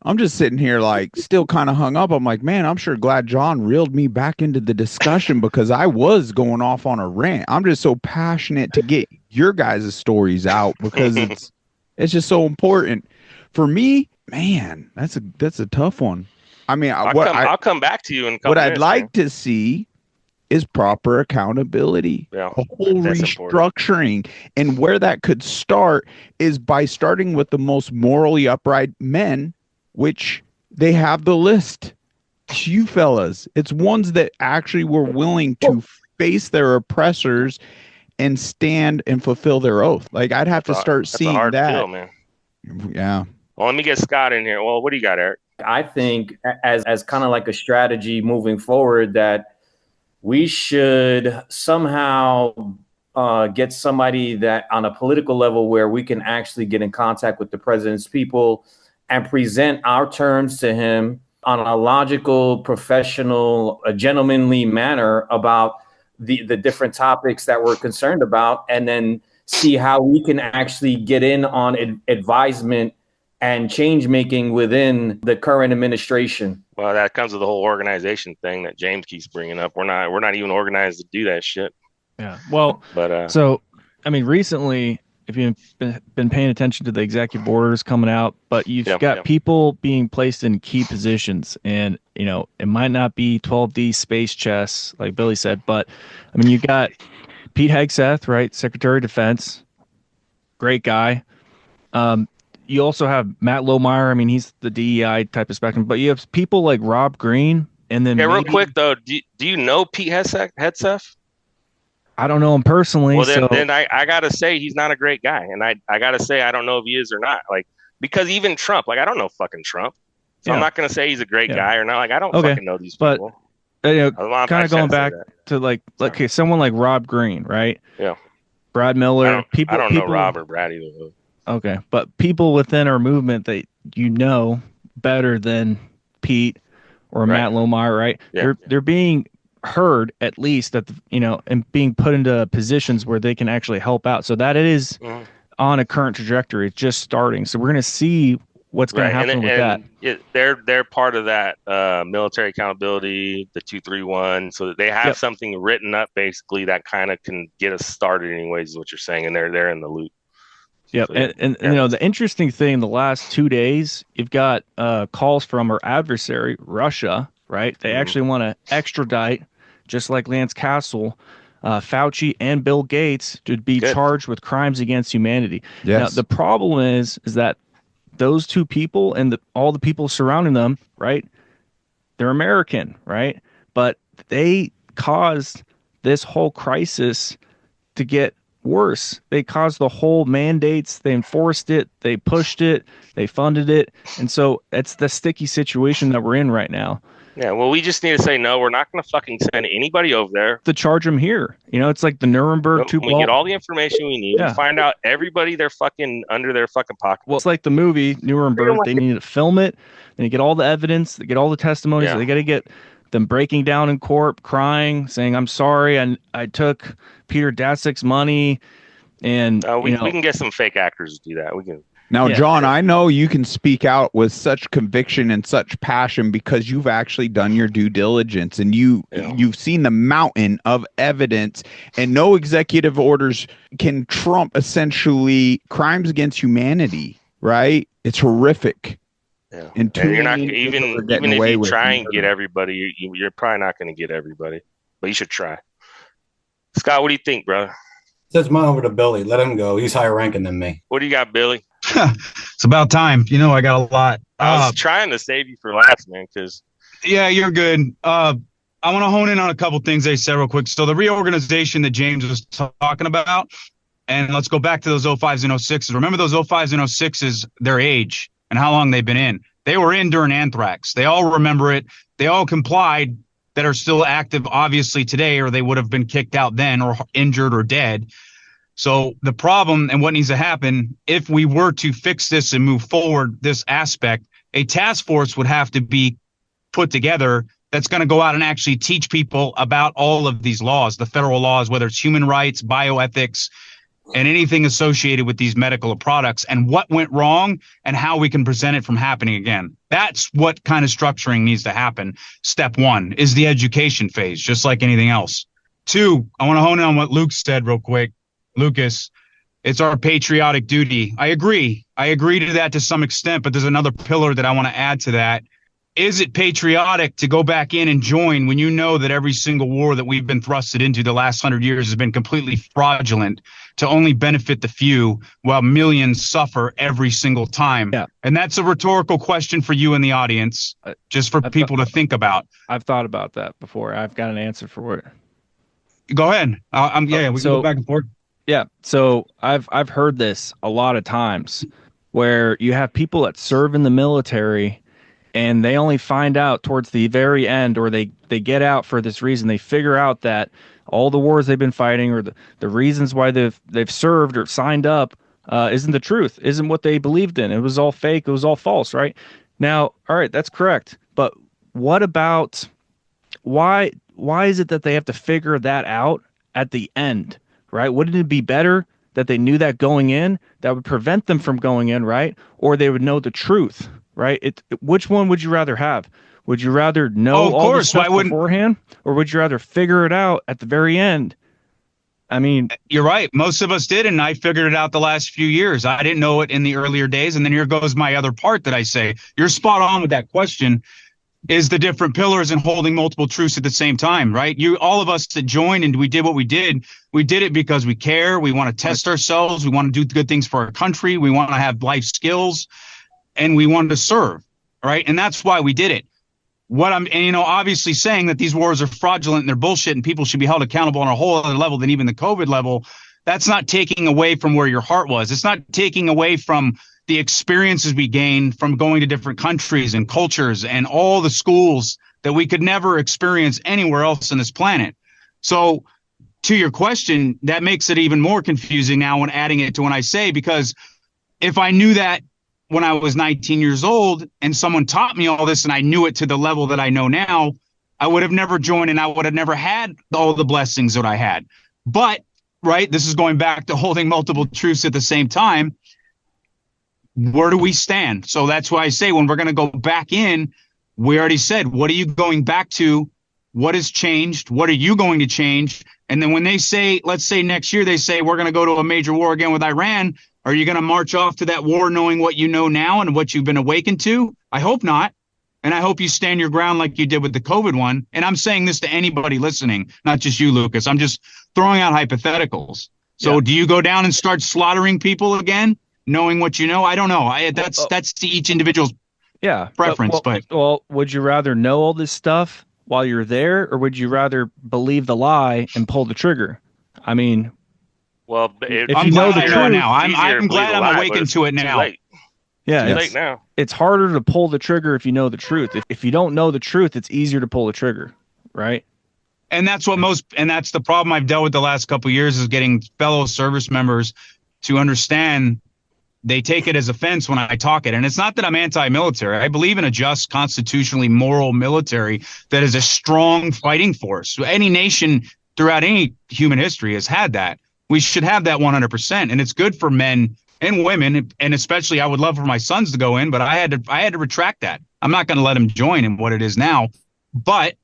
I'm just sitting here like still kind of hung up. I'm like, man, I'm sure glad John reeled me back into the discussion because I was going off on a rant. I'm just so passionate to get your guys' stories out because it's just so important for me. Man, that's a tough one. I mean, I'll come back to you in a couple what minutes, I'd like to see is proper accountability, a whole restructuring. Important. And where that could start is by starting with the most morally upright men, which they have the list. It's you fellas. It's ones that actually were willing to face their oppressors and stand and fulfill their oath. Like I'd have to start seeing that. Deal, man. Yeah. Well, let me get Scott in here. Well, what do you got, Eric? I think as kind of like a strategy moving forward that we should somehow get somebody that on a political level where we can actually get in contact with the president's people and present our terms to him on a logical, professional, a gentlemanly manner about the different topics that we're concerned about, and then see how we can actually get in on advisement and change making within the current administration. Well, that comes with the whole organization thing that James keeps bringing up. We're not even organized to do that shit. Yeah. Well, but so I mean, recently, if you've been paying attention to the executive orders coming out, but you've got people being placed in key positions, and it might not be 12D space chess like Billy said, but I mean, you got Pete Hegseth, right, Secretary of Defense, great guy. you also have Matt Lohmeyer. I mean, he's the DEI type of spectrum, but you have people like Rob Green, and then real quick though, do you know Pete Hegseth? I don't know him personally. Well, then I gotta say he's not a great guy, and I gotta say I don't know if he is or not. Like, because even Trump, like, I don't know fucking Trump, so I'm not gonna say he's a great guy or not. Like, I don't fucking know these people. But kind of going back to like okay, someone like Rob Green, right? Yeah. Brad Miller. I don't know Rob or Brad either. Okay, but people within our movement that you know better than Pete or Matt Lohmeyer, right? Yeah. They're being heard at least at the, and being put into positions where they can actually help out. So that it is on a current trajectory. It's just starting. So we're going to see what's going to happen with that. They're part of that military accountability, the 231. So that they have something written up basically that kind of can get us started anyways, is what you're saying. And they're in the loop. Yep. So, and the interesting thing, the last 2 days, you've got calls from our adversary, Russia, right? They actually want to extradite, just like Lance Castle, Fauci and Bill Gates to be charged with crimes against humanity. Yes. Now, the problem is that those two people and all the people surrounding them, right? They're American, right? But they caused this whole crisis to get worse. They caused the whole mandates. They enforced it. They pushed it. They funded it. And so it's the sticky situation that we're in right now. Yeah, well, we just need to say, no, we're not going to fucking send anybody over there. To charge them here. It's like the Nuremberg 2. We get all the information we need. We find out everybody they're fucking under their fucking pocket. Well, it's like the movie Nuremberg. They need to film it. They get all the evidence. They get all the testimonies. They got to get them breaking down in court, crying, saying, I'm sorry, and I took Peter Daszak's money. And we can get some fake actors to do that. We can. Now, John, I know you can speak out with such conviction and such passion because you've actually done your due diligence and you've seen the mountain of evidence, and no executive orders can trump essentially crimes against humanity, right? It's horrific. Yeah. And you're not even if you try and get everybody, you're probably not going to get everybody, but you should try. Scott, what do you think, bro? Sends mine over to Billy. Let him go. He's higher ranking than me. What do you got, Billy? It's about time. I got a lot. I was trying to save you for last, man, because... Yeah, you're good. I want to hone in on a couple things they said real quick. So the reorganization that James was talking about, and let's go back to those 05s and 06s. Remember those 05s and 06s, their age and how long they've been in. They were in during anthrax. They all remember it. They all complied, that are still active, obviously, today, or they would have been kicked out then or injured or dead. So the problem and what needs to happen, if we were to fix this and move forward this aspect, a task force would have to be put together that's going to go out and actually teach people about all of these laws, the federal laws, whether it's human rights, bioethics, and anything associated with these medical products, and what went wrong and how we can prevent it from happening again. That's what kind of structuring needs to happen. Step one is the education phase, just like anything else. Two, I want to hone in on what Luke said real quick. Lucas, it's our patriotic duty. I agree to that to some extent, but there's another pillar that I want to add to that. Is it patriotic to go back in and join when you know that every single war that we've been thrusted into the last 100 years has been completely fraudulent to only benefit the few while millions suffer every single time? Yeah. And that's a rhetorical question for you in the audience, just for people to think about. I've thought about that before. I've got an answer for it. Go ahead. We can go back and forth. Yeah. So I've heard this a lot of times where you have people that serve in the military and they only find out towards the very end, or they get out for this reason. They figure out that all the wars they've been fighting, or the reasons why they've served or signed up isn't the truth, isn't what they believed in. It was all fake. It was all false, right? Now, all right, that's correct. But what about why is it that they have to figure that out at the end? Right? Wouldn't it be better that they knew that going in? That would prevent them from going in, right? Or they would know the truth, right? Which one would you rather have? Would you rather know all this stuff beforehand, or would you rather figure it out at the very end? I mean, you're right. Most of us did, and I figured it out the last few years. I didn't know it in the earlier days, and then here goes my other part that I say. You're spot on with that question. is the different pillars and holding multiple truths at the same time, right? All of us that joined and we did what we did it because we care. We want to test ourselves. We want to do good things for our country. We want to have life skills, and we wanted to serve, right? And that's why we did it. Obviously saying that these wars are fraudulent and they're bullshit and people should be held accountable on a whole other level than even the COVID level. That's not taking away from where your heart was. It's not taking away from the experiences we gained from going to different countries and cultures and all the schools that we could never experience anywhere else on this planet. So to your question, that makes it even more confusing now when adding it to when I say, because if I knew that when I was 19 years old and someone taught me all this and I knew it to the level that I know now, I would have never joined and I would have never had all the blessings that I had. But, right, this is going back to holding multiple truths at the same time. Where do we stand? So that's why I say when we're going to go back in, we already said, what are you going back to? What has changed? What are you going to change? And then when they say, let's say next year, they say, we're going to go to a major war again with Iran. Are you going to march off to that war knowing what you know now and what you've been awakened to? I hope not. And I hope you stand your ground like you did with the COVID one. And I'm saying this to anybody listening, not just you, Lucas. I'm just throwing out hypotheticals. So do you go down and start slaughtering people again, knowing what you know? I don't know. That's to each individual's preference. Well, would you rather know all this stuff while you're there, or would you rather believe the lie and pull the trigger? I mean, well, if you know the truth now, I'm glad I'm awakened to it now. Yeah, it's late now. It's harder to pull the trigger if you know the truth. If you don't know the truth, it's easier to pull the trigger, right? And that's that's the problem I've dealt with the last couple of years, is getting fellow service members to understand. They take it as offense when I talk it. And it's not that I'm anti-military. I believe in a just, constitutionally moral military that is a strong fighting force. Any nation throughout any human history has had that. We should have that 100%. And it's good for men and women. And especially I would love for my sons to go in, but I had to retract that. I'm not going to let them join in what it is now. But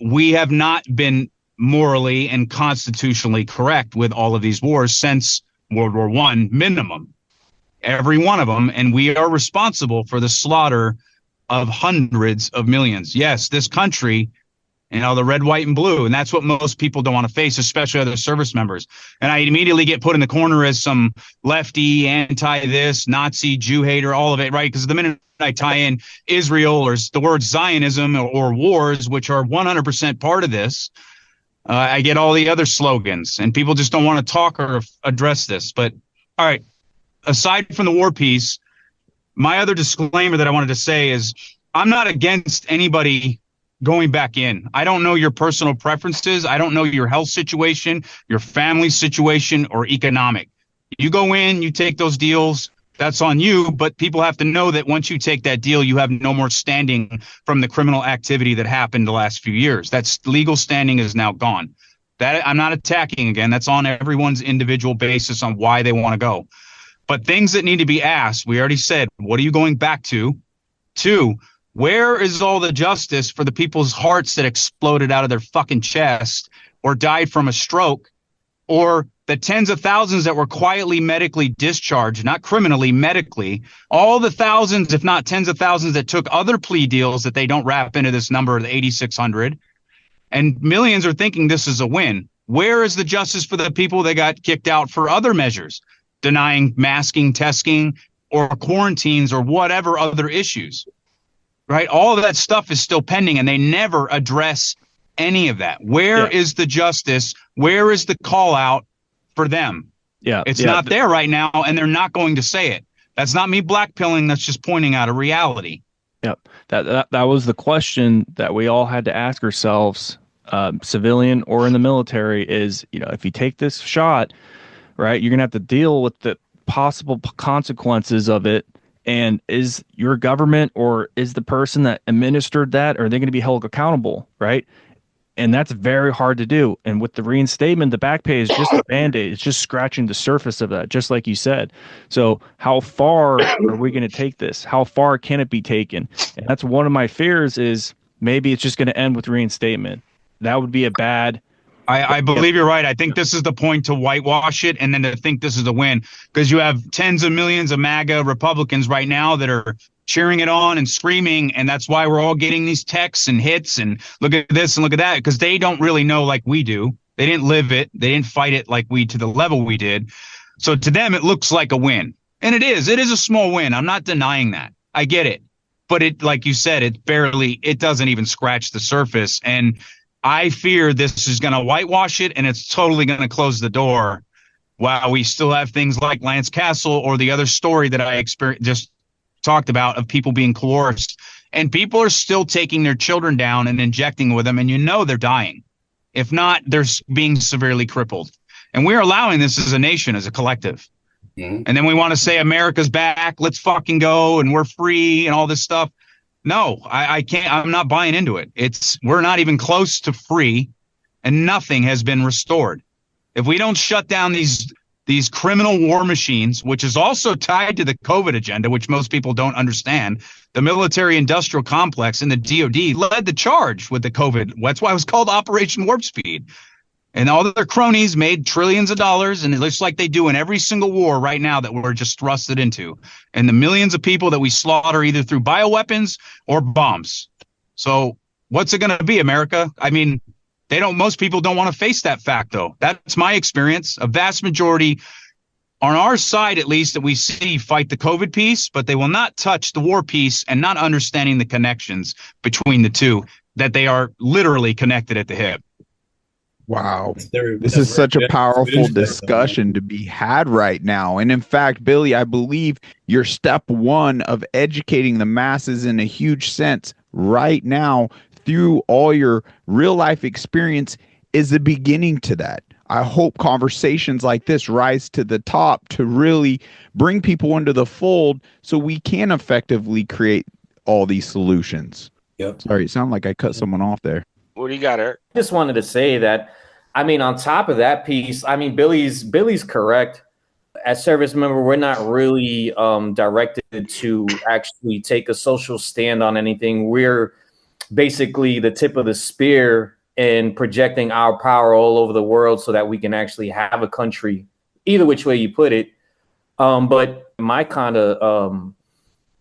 we have not been morally and constitutionally correct with all of these wars since World War I minimum. Every one of them, and we are responsible for the slaughter of hundreds of millions. Yes, this country, the red, white, and blue, and that's what most people don't want to face, especially other service members. And I immediately get put in the corner as some lefty, anti-this, Nazi, Jew hater, all of it, right? Because the minute I tie in Israel or the word Zionism or wars, which are 100% part of this, I get all the other slogans, and people just don't want to talk or address this. But all right. Aside from the war piece, my other disclaimer that I wanted to say is I'm not against anybody going back in. I don't know your personal preferences. I don't know your health situation, your family situation, or economic. You go in, you take those deals, that's on you. But people have to know that once you take that deal, you have no more standing from the criminal activity that happened the last few years. That's legal standing is now gone. That I'm not attacking again. That's on everyone's individual basis on why they want to go. But things that need to be asked, we already said, what are you going back to? 2, where is all the justice for the people's hearts that exploded out of their fucking chest or died from a stroke, or the tens of thousands that were quietly medically discharged, not criminally, medically, all the thousands, if not tens of thousands, that took other plea deals that they don't wrap into this number of 8,600, and millions are thinking this is a win. Where is the justice for the people that got kicked out for other measures? Denying masking, testing, or quarantines, or whatever other issues, right? All of that stuff is still pending, and they never address any of that. Where is the justice? Where is the call out for them? It's not there right now, and they're not going to say it. That's not me blackpilling. That's just pointing out a reality. Yep. That was the question that we all had to ask ourselves, civilian or in the military, is, if you take this shot, right, you're going to have to deal with the possible consequences of it. And is your government or is the person that administered that, are they going to be held accountable, right? And that's very hard to do. And with the reinstatement, the back pay is just a Band-Aid. It's just scratching the surface of that, just like you said. So how far are we going to take this? How far can it be taken? And that's one of my fears, is maybe it's just going to end with reinstatement. That would be a bad... I believe you're right. I think this is the point to whitewash it and then to think this is a win, because you have tens of millions of MAGA Republicans right now that are cheering it on and screaming. And that's why we're all getting these texts and hits and look at this and look at that, because they don't really know like we do. They didn't live it. They didn't fight it like we to the level we did. So to them, it looks like a win. And it is a small win. I'm not denying that. I get it. But it, like you said, it doesn't even scratch the surface. And I fear this is going to whitewash it, and it's totally going to close the door while we still have things like Lance Castle or the other story that I just talked about of people being coerced. And people are still taking their children down and injecting with them, and they're dying. If not, they're being severely crippled. And we're allowing this as a nation, as a collective. Mm-hmm. And then we want to say America's back, let's fucking go, and we're free and all this stuff. No, I can't. I'm not buying into it. We're not even close to free, and nothing has been restored. If we don't shut down these criminal war machines, which is also tied to the COVID agenda, which most people don't understand, the military-industrial complex and the DOD led the charge with the COVID. That's why it was called Operation Warp Speed. And all their cronies made trillions of dollars, and it looks like they do in every single war right now that we're just thrusted into. And the millions of people that we slaughter either through bioweapons or bombs. So what's it going to be, America? I mean, most people don't want to face that fact, though. That's my experience. A vast majority, on our side at least, that we see fight the COVID piece, but they will not touch the war piece and not understanding the connections between the two, that they are literally connected at the hip. Wow. This is such a powerful discussion to be had right now. And in fact, Billy, I believe your step one of educating the masses in a huge sense right now through all your real life experience is the beginning to that. I hope conversations like this rise to the top to really bring people into the fold so we can effectively create all these solutions. Yep. Sorry, it sounded like I cut someone off there. What do you got, Eric? I just wanted to say that, I mean, on top of that piece, I mean, Billy's correct. As service member, we're not really directed to actually take a social stand on anything. We're basically the tip of the spear in projecting our power all over the world so that we can actually have a country, either which way you put it. But my kind of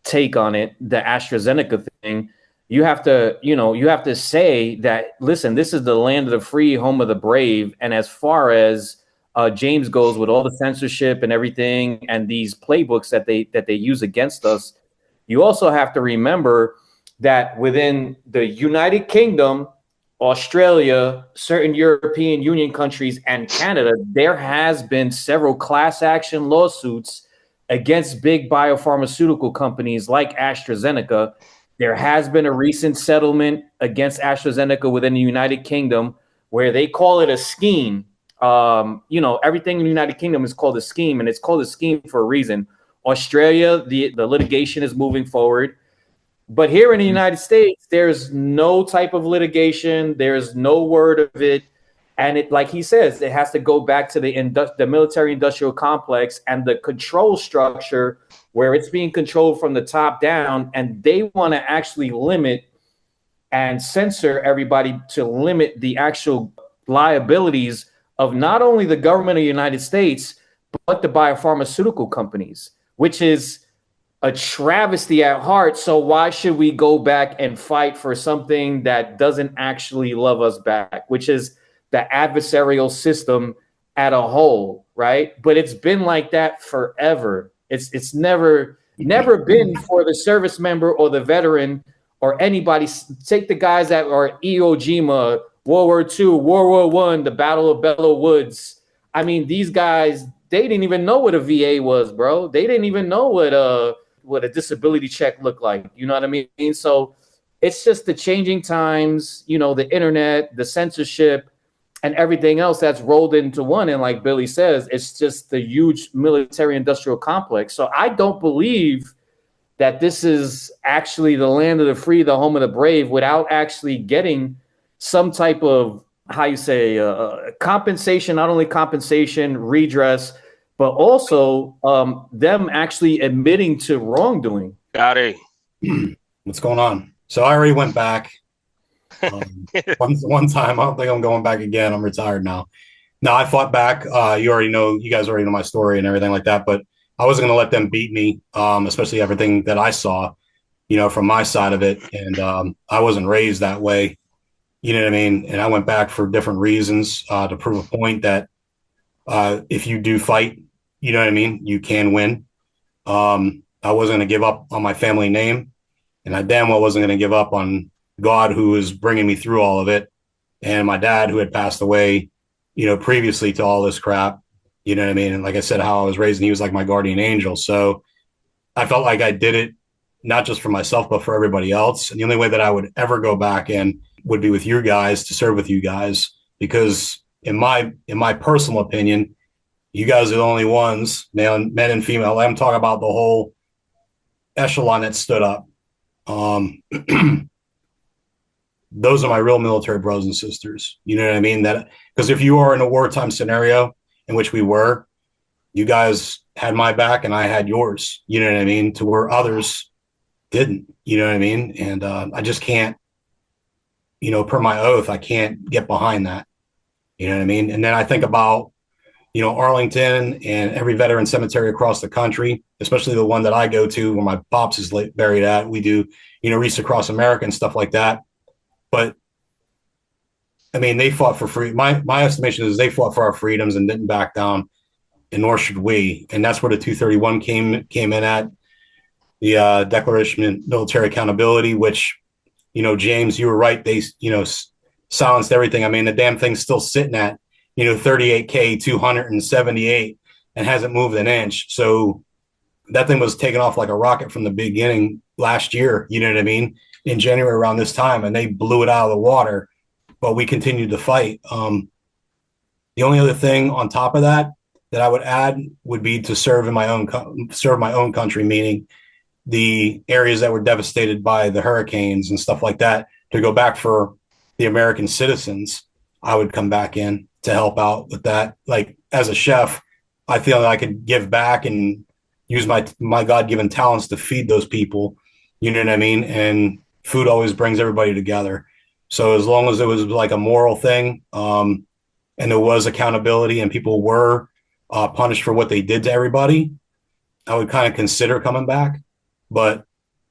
take on it, the AstraZeneca thing, you have to say that, listen, this is the land of the free, home of the brave. And as far as James goes with all the censorship and everything and these playbooks that they use against us, you also have to remember that within the United Kingdom, Australia, certain European Union countries, and Canada, there has been several class action lawsuits against big biopharmaceutical companies like AstraZeneca. There has been a recent settlement against AstraZeneca within the United Kingdom where they call it a scheme. Everything in the United Kingdom is called a scheme, and it's called a scheme for a reason. Australia, the litigation is moving forward. But here in the United States, there's no type of litigation. There's no word of it. And it, like he says, it has to go back to the military-industrial complex and the control structure where it's being controlled from the top down, and they want to actually limit and censor everybody to limit the actual liabilities of not only the government of the United States, but the biopharmaceutical companies, which is a travesty at heart. So why should we go back and fight for something that doesn't actually love us back, which is the adversarial system at a whole, right? But it's been like that forever. It's never been for the service member or the veteran or anybody. Take the guys that are Iwo Jima, World War II, World War I, the Battle of Belleau Woods. I mean, these guys, they didn't even know what a VA was, bro. They didn't even know what a disability check looked like. You know what I mean? So it's just the changing times, the internet, the censorship, and everything else that's rolled into one. And like Billy says, it's just the huge military industrial complex. So I don't believe that this is actually the land of the free, the home of the brave, without actually getting some type of, compensation, not only compensation, redress, but also them actually admitting to wrongdoing. Got it. What's going on? So I already went back. One time. I don't think I'm going back again. I'm retired now. No, I fought back. You guys already know my story and everything like that, but I wasn't going to let them beat me, especially everything that I saw. from my side of it. And I wasn't raised that way. You know what I mean? And I went back for different reasons to prove a point that if you do fight, you know what I mean, you can win. I wasn't going to give up on my family name, and I damn well wasn't going to give up on God, who was bringing me through all of it, and my dad, who had passed away, previously to all this crap. You know what I mean? And like I said, how I was raised, and he was like my guardian angel. So I felt like I did it not just for myself, but for everybody else. And the only way that I would ever go back in would be with you guys, to serve with you guys, because in my personal opinion, you guys are the only ones, men and female. I'm talking about the whole echelon that stood up. Those are my real military brothers and sisters. You know what I mean? That because if you are in a wartime scenario, in which we were, you guys had my back and I had yours. You know what I mean? To where others didn't. You know what I mean? And I just can't. Per my oath, I can't get behind that. You know what I mean? And then I think about, Arlington and every veteran cemetery across the country, especially the one that I go to where my pops is buried at. We do, Wreaths Across America and stuff like that. But I mean, they fought for free. My estimation is they fought for our freedoms and didn't back down, and nor should we. And that's where the 231 came in at, the Declaration of Military Accountability, which, James, you were right. They, silenced everything. I mean, the damn thing's still sitting at, 38K 278 and hasn't moved an inch. So that thing was taken off like a rocket from the beginning last year. You know what I mean? In January around this time, and they blew it out of the water, but we continued to fight. The only other thing on top of that I would add would be to serve my own country, meaning the areas that were devastated by the hurricanes and stuff like that, to go back for the American citizens. I would come back in to help out with that. Like, as a chef, I feel that I could give back and use my God-given talents to feed those people. You know what I mean? And food always brings everybody together. So as long as it was like a moral thing, and there was accountability and people were punished for what they did to everybody, I would kind of consider coming back. But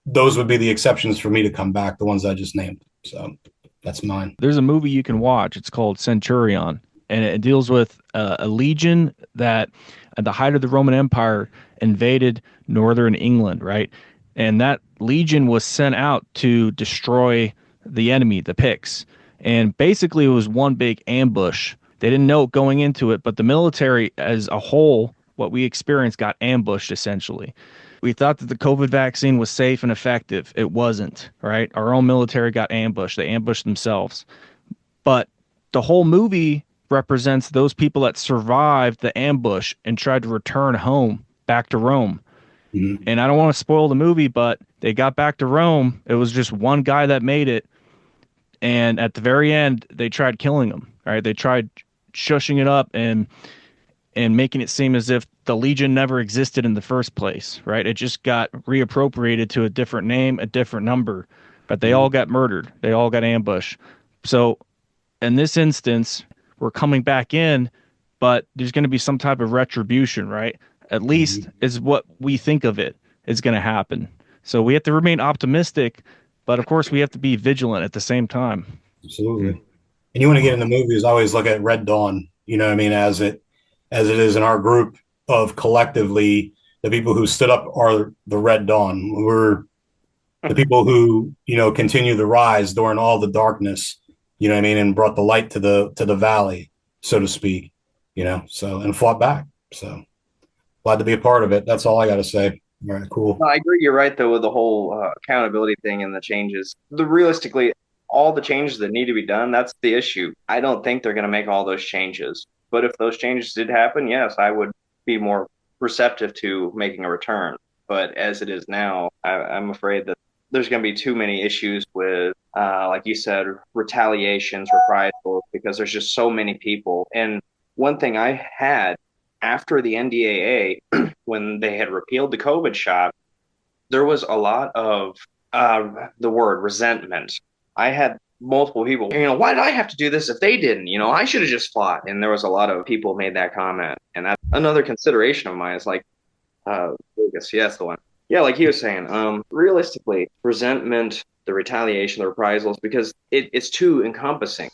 those would be the exceptions for me to come back, the ones I just named. So that's mine. There's a movie you can watch. It's called Centurion, and it deals with a legion that at the height of the Roman Empire invaded northern England, right? And that legion was sent out to destroy the enemy, the Picts. And basically it was one big ambush. They didn't know it going into it, but the military as a whole, what we experienced, got ambushed essentially. We thought that the COVID vaccine was safe and effective. It wasn't, right? Our own military got ambushed. They ambushed themselves. But the whole movie represents those people that survived the ambush and tried to return home, back to Rome. Mm-hmm. And I don't want to spoil the movie, but they got back to Rome. It was just one guy that made it. And at the very end, they tried killing him, right? They tried shushing it up and making it seem as if the Legion never existed in the first place, right? It just got reappropriated to a different name, a different number, but they all got murdered. They all got ambushed. So in this instance, we're coming back in, but there's going to be some type of retribution, right? At least is what we think of it is going to happen. So we have to remain optimistic, but of course we have to be vigilant at the same time. Absolutely. And you want to get in the movies, I always look at Red Dawn, you know what I mean, as it is in our group of collectively, the people who stood up are the Red Dawn. We're the people who, continue the rise during all the darkness, you know what I mean, and brought the light to the valley, so to speak, so, and fought back. So glad to be a part of it. That's all I got to say. All right, cool. I agree. You're right, though, with the whole accountability thing and the changes. Realistically, all the changes that need to be done, that's the issue. I don't think they're going to make all those changes. But if those changes did happen, yes, I would be more receptive to making a return. But as it is now, I'm afraid that there's going to be too many issues with, like you said, retaliations, reprisals, because there's just so many people. And one thing I had after the NDAA, when they had repealed the COVID shot, there was a lot of the word resentment. I had multiple people, why did I have to do this if they didn't? I should have just fought. And there was a lot of people made that comment. And that's another consideration of mine is like, Vegas, yeah, that's the one. Yeah, like he was saying, realistically, resentment, the retaliation, the reprisals, because it's too encompassing.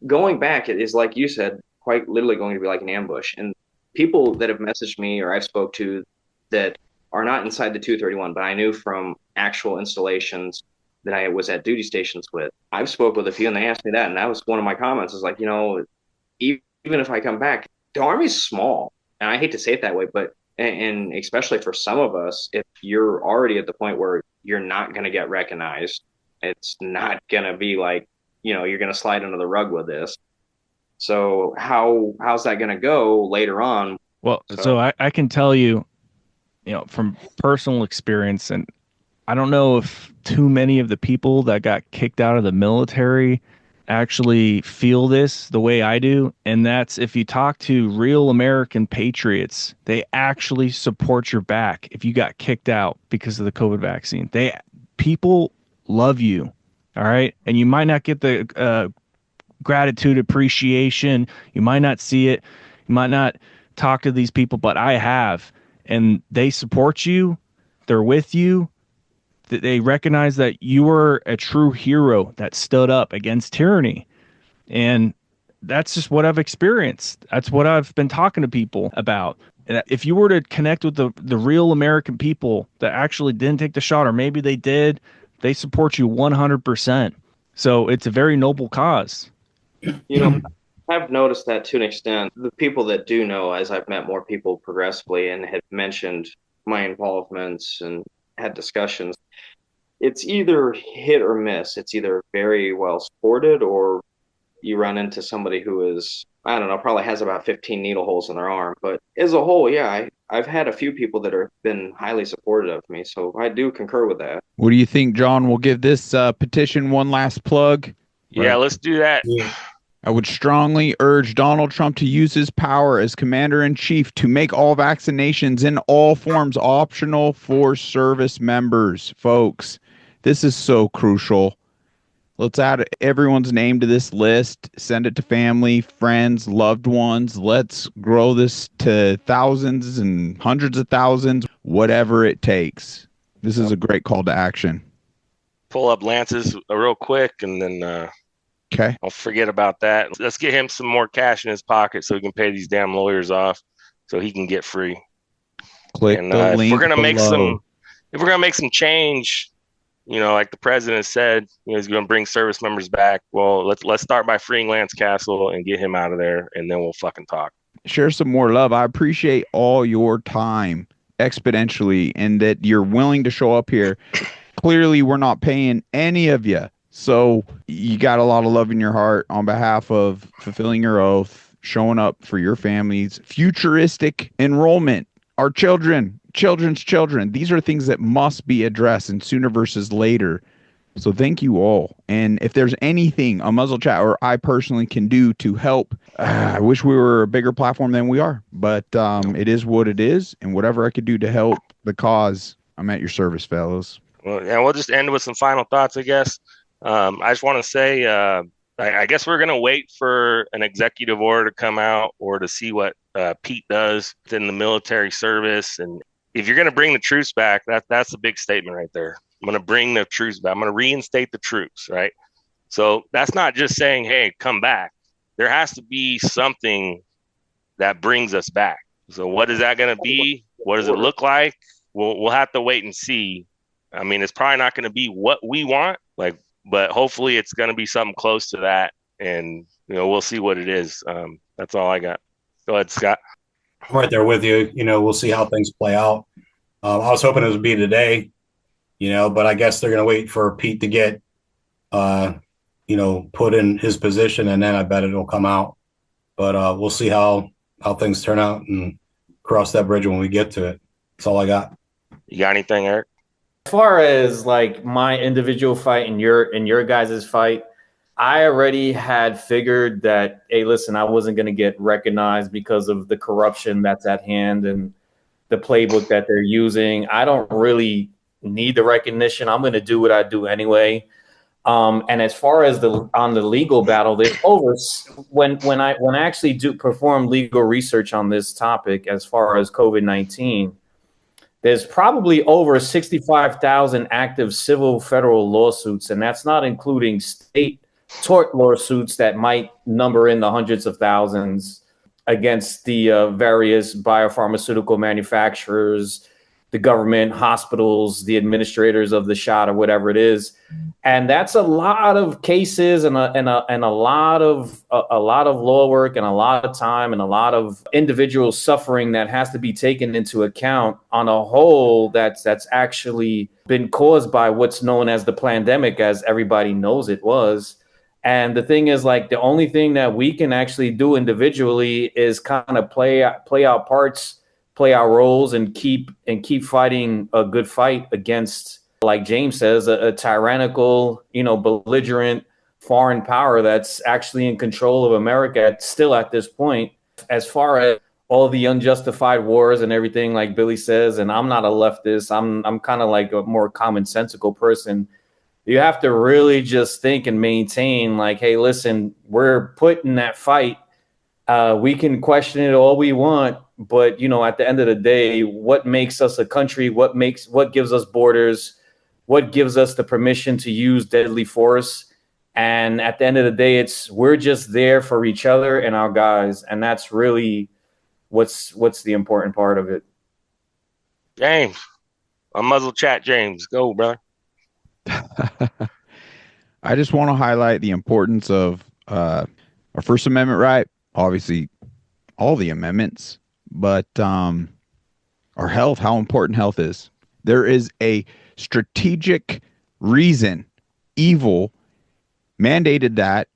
Going back, it is like you said, quite literally going to be like an ambush. And people that have messaged me or I've spoke to that are not inside the 231, but I knew from actual installations that I was at duty stations with. I've spoke with a few, and they asked me that, and that was one of my comments. Is like, even if I come back, the Army's small, and I hate to say it that way, but and especially for some of us, if you're already at the point where you're not going to get recognized, it's not going to be like, you're going to slide under the rug with this. So how's that going to go later on? Well, so I can tell you, from personal experience, and I don't know if too many of the people that got kicked out of the military actually feel this the way I do. And that's if you talk to real American patriots, they actually support your back if you got kicked out because of the COVID vaccine. People love you. All right. And you might not get the gratitude, appreciation. You might not see it. You might not talk to these people, but I have. And they support you. They're with you. They recognize that you were a true hero that stood up against tyranny. And that's just what I've experienced. That's what I've been talking to people about. And if you were to connect with the real American people that actually didn't take the shot, or maybe they did, they support you 100%. So it's a very noble cause. I've noticed that to an extent. The people that do know, as I've met more people progressively and have mentioned my involvements and had discussions, it's either hit or miss. It's either very well supported, or you run into somebody who is, I don't know, probably has about 15 needle holes in their arm. But as a whole, yeah, I've had a few people that have been highly supportive of me. So I do concur with that. What do you think, John? We'll give this petition one last plug. Yeah, let's do that. Yeah. I would strongly urge Donald Trump to use his power as commander-in-chief to make all vaccinations in all forms optional for service members. Folks, this is so crucial. Let's add everyone's name to this list, send it to family, friends, loved ones. Let's grow this to thousands and hundreds of thousands, whatever it takes. This is a great call to action. Pull up Lance's real quick, and then okay, I'll forget about that. Let's get him some more cash in his pocket so he can pay these damn lawyers off so he can get free. Click and the link if we're gonna below. make some change, like the president said, he's going to bring service members back. Well, let's start by freeing Lance Castle and get him out of there, and then we'll fucking talk. Share some more love. I appreciate all your time exponentially, and that you're willing to show up here. Clearly, we're not paying any of you, so you got a lot of love in your heart on behalf of fulfilling your oath, showing up for your families, futuristic enrollment, our children's children. These are things that must be addressed, and sooner versus later. So thank you all. And if there's anything a Muzzle Chat or I personally can do to help, I wish we were a bigger platform than we are, but it is what it is. And whatever I could do to help the cause, I'm at your service, fellows. Well, and we'll just end with some final thoughts, I guess. I just want to say, I guess we're going to wait for an executive order to come out, or to see what Pete does within the military service. And if you're going to bring the troops back, that's a big statement right there. I'm going to bring the troops back. I'm going to reinstate the troops, right? So that's not just saying, hey, come back. There has to be something that brings us back. So what is that going to be? What does it look like? We'll have to wait and see. I mean, it's probably not going to be what we want, but hopefully it's going to be something close to that. And, we'll see what it is. That's all I got. Go ahead, Scott. I'm right there with you. We'll see how things play out. I was hoping it would be today, but I guess they're going to wait for Pete to get, put in his position, and then I bet it'll come out. But we'll see how things turn out and cross that bridge when we get to it. That's all I got. You got anything, Eric? As far as like my individual fight and your guys' fight, I already had figured that, hey, listen, I wasn't going to get recognized because of the corruption that's at hand and the playbook that they're using. I don't really need the recognition. I'm going to do what I do anyway. And as far as on the legal battle, when I actually do perform legal research on this topic, as far as COVID-19, there's probably over 65,000 active civil federal lawsuits, and that's not including state tort lawsuits that might number in the hundreds of thousands against the various biopharmaceutical manufacturers, the government, hospitals, the administrators of the shot, or whatever it is. And that's a lot of cases and a lot of law work and a lot of time and a lot of individual suffering that has to be taken into account on a whole that's actually been caused by what's known as the pandemic, as everybody knows it was. And the thing is, like, the only thing that we can actually do individually is kind of play our parts, play our roles, and keep fighting a good fight against, like James says, a tyrannical, belligerent foreign power that's actually in control of America still at this point. As far as all the unjustified wars and everything, like Billy says, and I'm not a leftist, I'm kind of like a more commonsensical person. You have to really just think and maintain, like, hey, listen, we're put in that fight. We can question it all we want, but at the end of the day, what makes us a country? What gives us borders? What gives us the permission to use deadly force? And at the end of the day, we're just there for each other and our guys, and that's really what's the important part of it. James, a muzzle chat. James, go, brother. I just want to highlight the importance of our First Amendment right. Obviously, all the amendments, but our health, how important health is. There is a strategic reason evil mandated that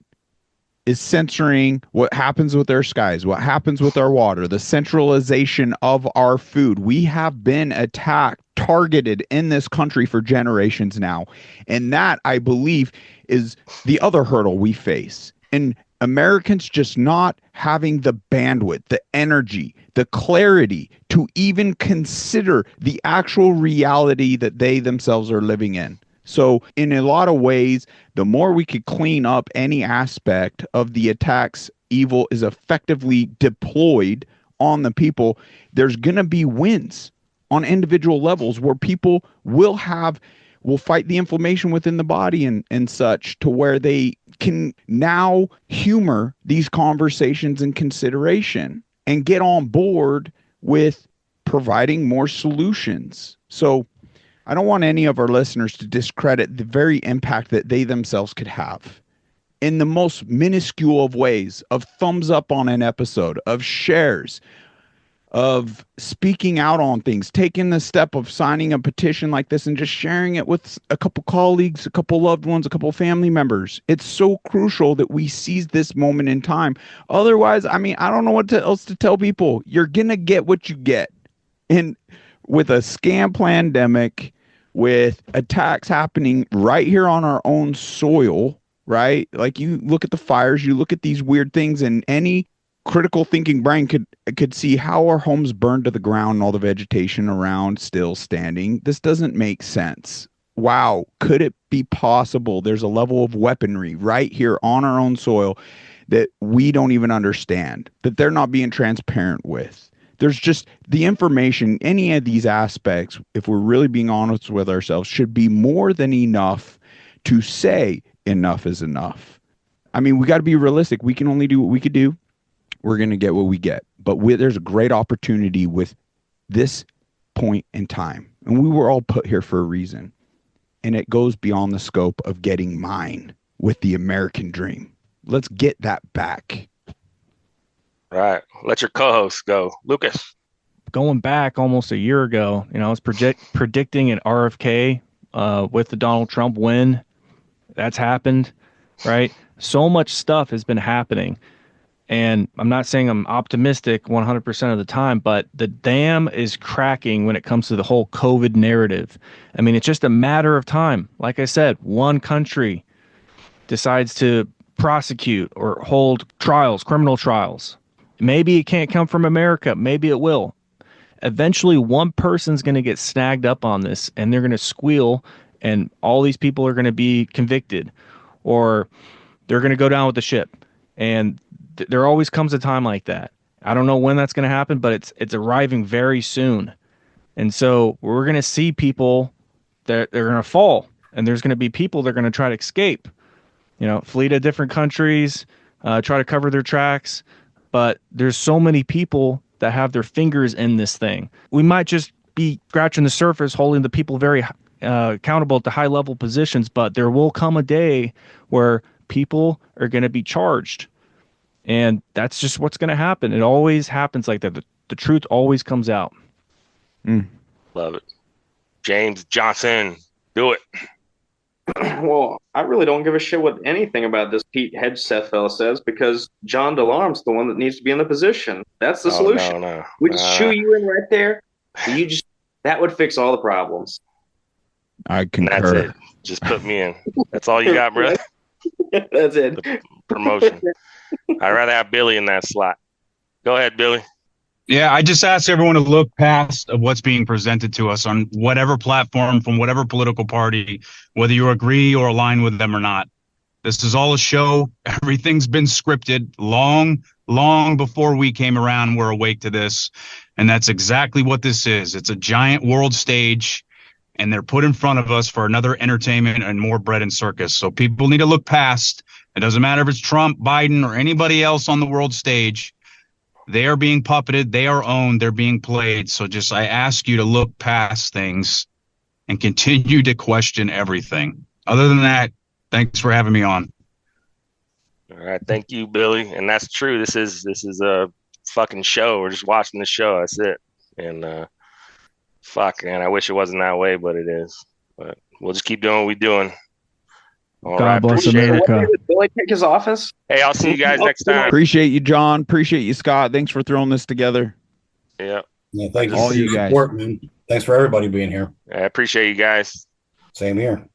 is censoring what happens with our skies, what happens with our water, the centralization of our food. We have been attacked, targeted in this country for generations now. And that, I believe, is the other hurdle we face. And Americans just not having the bandwidth, the energy, the clarity to even consider the actual reality that they themselves are living in. So in a lot of ways, the more we could clean up any aspect of the attacks evil is effectively deployed on the people, there's going to be wins on individual levels where people will fight the inflammation within the body and such, to where they can now humor these conversations and consideration and get on board with providing more solutions. So I don't want any of our listeners to discredit the very impact that they themselves could have in the most minuscule of ways, of thumbs up on an episode, of shares, of speaking out on things, taking the step of signing a petition like this and just sharing it with a couple colleagues, a couple loved ones, a couple family members. It's so crucial that we seize this moment in time. Otherwise, I don't know what else to tell people. You're going to get what you get. And with a scam pandemic, with attacks happening right here on our own soil, right? Like, you look at the fires, you look at these weird things, and any critical thinking brain could see how our homes burned to the ground and all the vegetation around still standing. This doesn't make sense. Wow, could it be possible there's a level of weaponry right here on our own soil that we don't even understand, that they're not being transparent with? There's just the information, any of these aspects, if we're really being honest with ourselves, should be more than enough to say enough is enough. We got to be realistic. We can only do what we could do. We're going to get what we get. But there's a great opportunity with this point in time. And we were all put here for a reason. And it goes beyond the scope of getting mine with the American dream. Let's get that back. Right. Let your co-host go. Lucas. Going back almost a year ago, I was predicting an RFK with the Donald Trump win. That's happened, right? So much stuff has been happening. And I'm not saying I'm optimistic 100% of the time, but the dam is cracking when it comes to the whole COVID narrative. It's just a matter of time. Like I said, one country decides to prosecute or hold trials, criminal trials. Maybe it can't come from America. Maybe it will. Eventually, one person's going to get snagged up on this, and they're going to squeal, and all these people are going to be convicted, or they're going to go down with the ship. And there always comes a time like that. I don't know when that's going to happen, but it's arriving very soon. And so we're going to see people that they're going to fall, and there's going to be people that are going to try to escape, flee to different countries, try to cover their tracks. But there's so many people that have their fingers in this thing. We might just be scratching the surface, holding the people very accountable at the high level positions, but there will come a day where people are going to be charged. And that's just what's going to happen. It always happens like that. The truth always comes out. Love it. James Johnson, do it. Well, I really don't give a shit what anything about this Pete Hegseth fella says, because John DeLarme's the one that needs to be in the position. That's the solution. No. We just chew you in right there. That would fix all the problems. I concur. That's it. Just put me in. That's all you got, bro. That's it. The promotion. I'd rather have Billy in that slot. Go ahead, Billy. Yeah, I just ask everyone to look past of what's being presented to us on whatever platform from whatever political party, whether you agree or align with them or not. This is all a show. Everything's been scripted long before we came around and were awake to this. And that's exactly what this is. It's a giant world stage, and they're put in front of us for another entertainment and more bread and circus. So people need to look past. It doesn't matter if it's Trump, Biden, or anybody else on the world stage. They are being puppeted. They are owned. They're being played. So I ask you to look past things and continue to question everything. Other than that, thanks for having me on. All right. Thank you, Billy. And that's true. This is a fucking show. We're just watching the show. That's it. And fuck, man, I wish it wasn't that way, but it is. But we'll just keep doing what we're doing. All God right, bless appreciate America. What did Billy take his office? Hey, I'll see you guys next time. Appreciate you, John. Appreciate you, Scott. Thanks for throwing this together. Yeah. Yeah, thank you All for you your guys. support, man. Thanks for everybody being here. I appreciate you guys. Same here.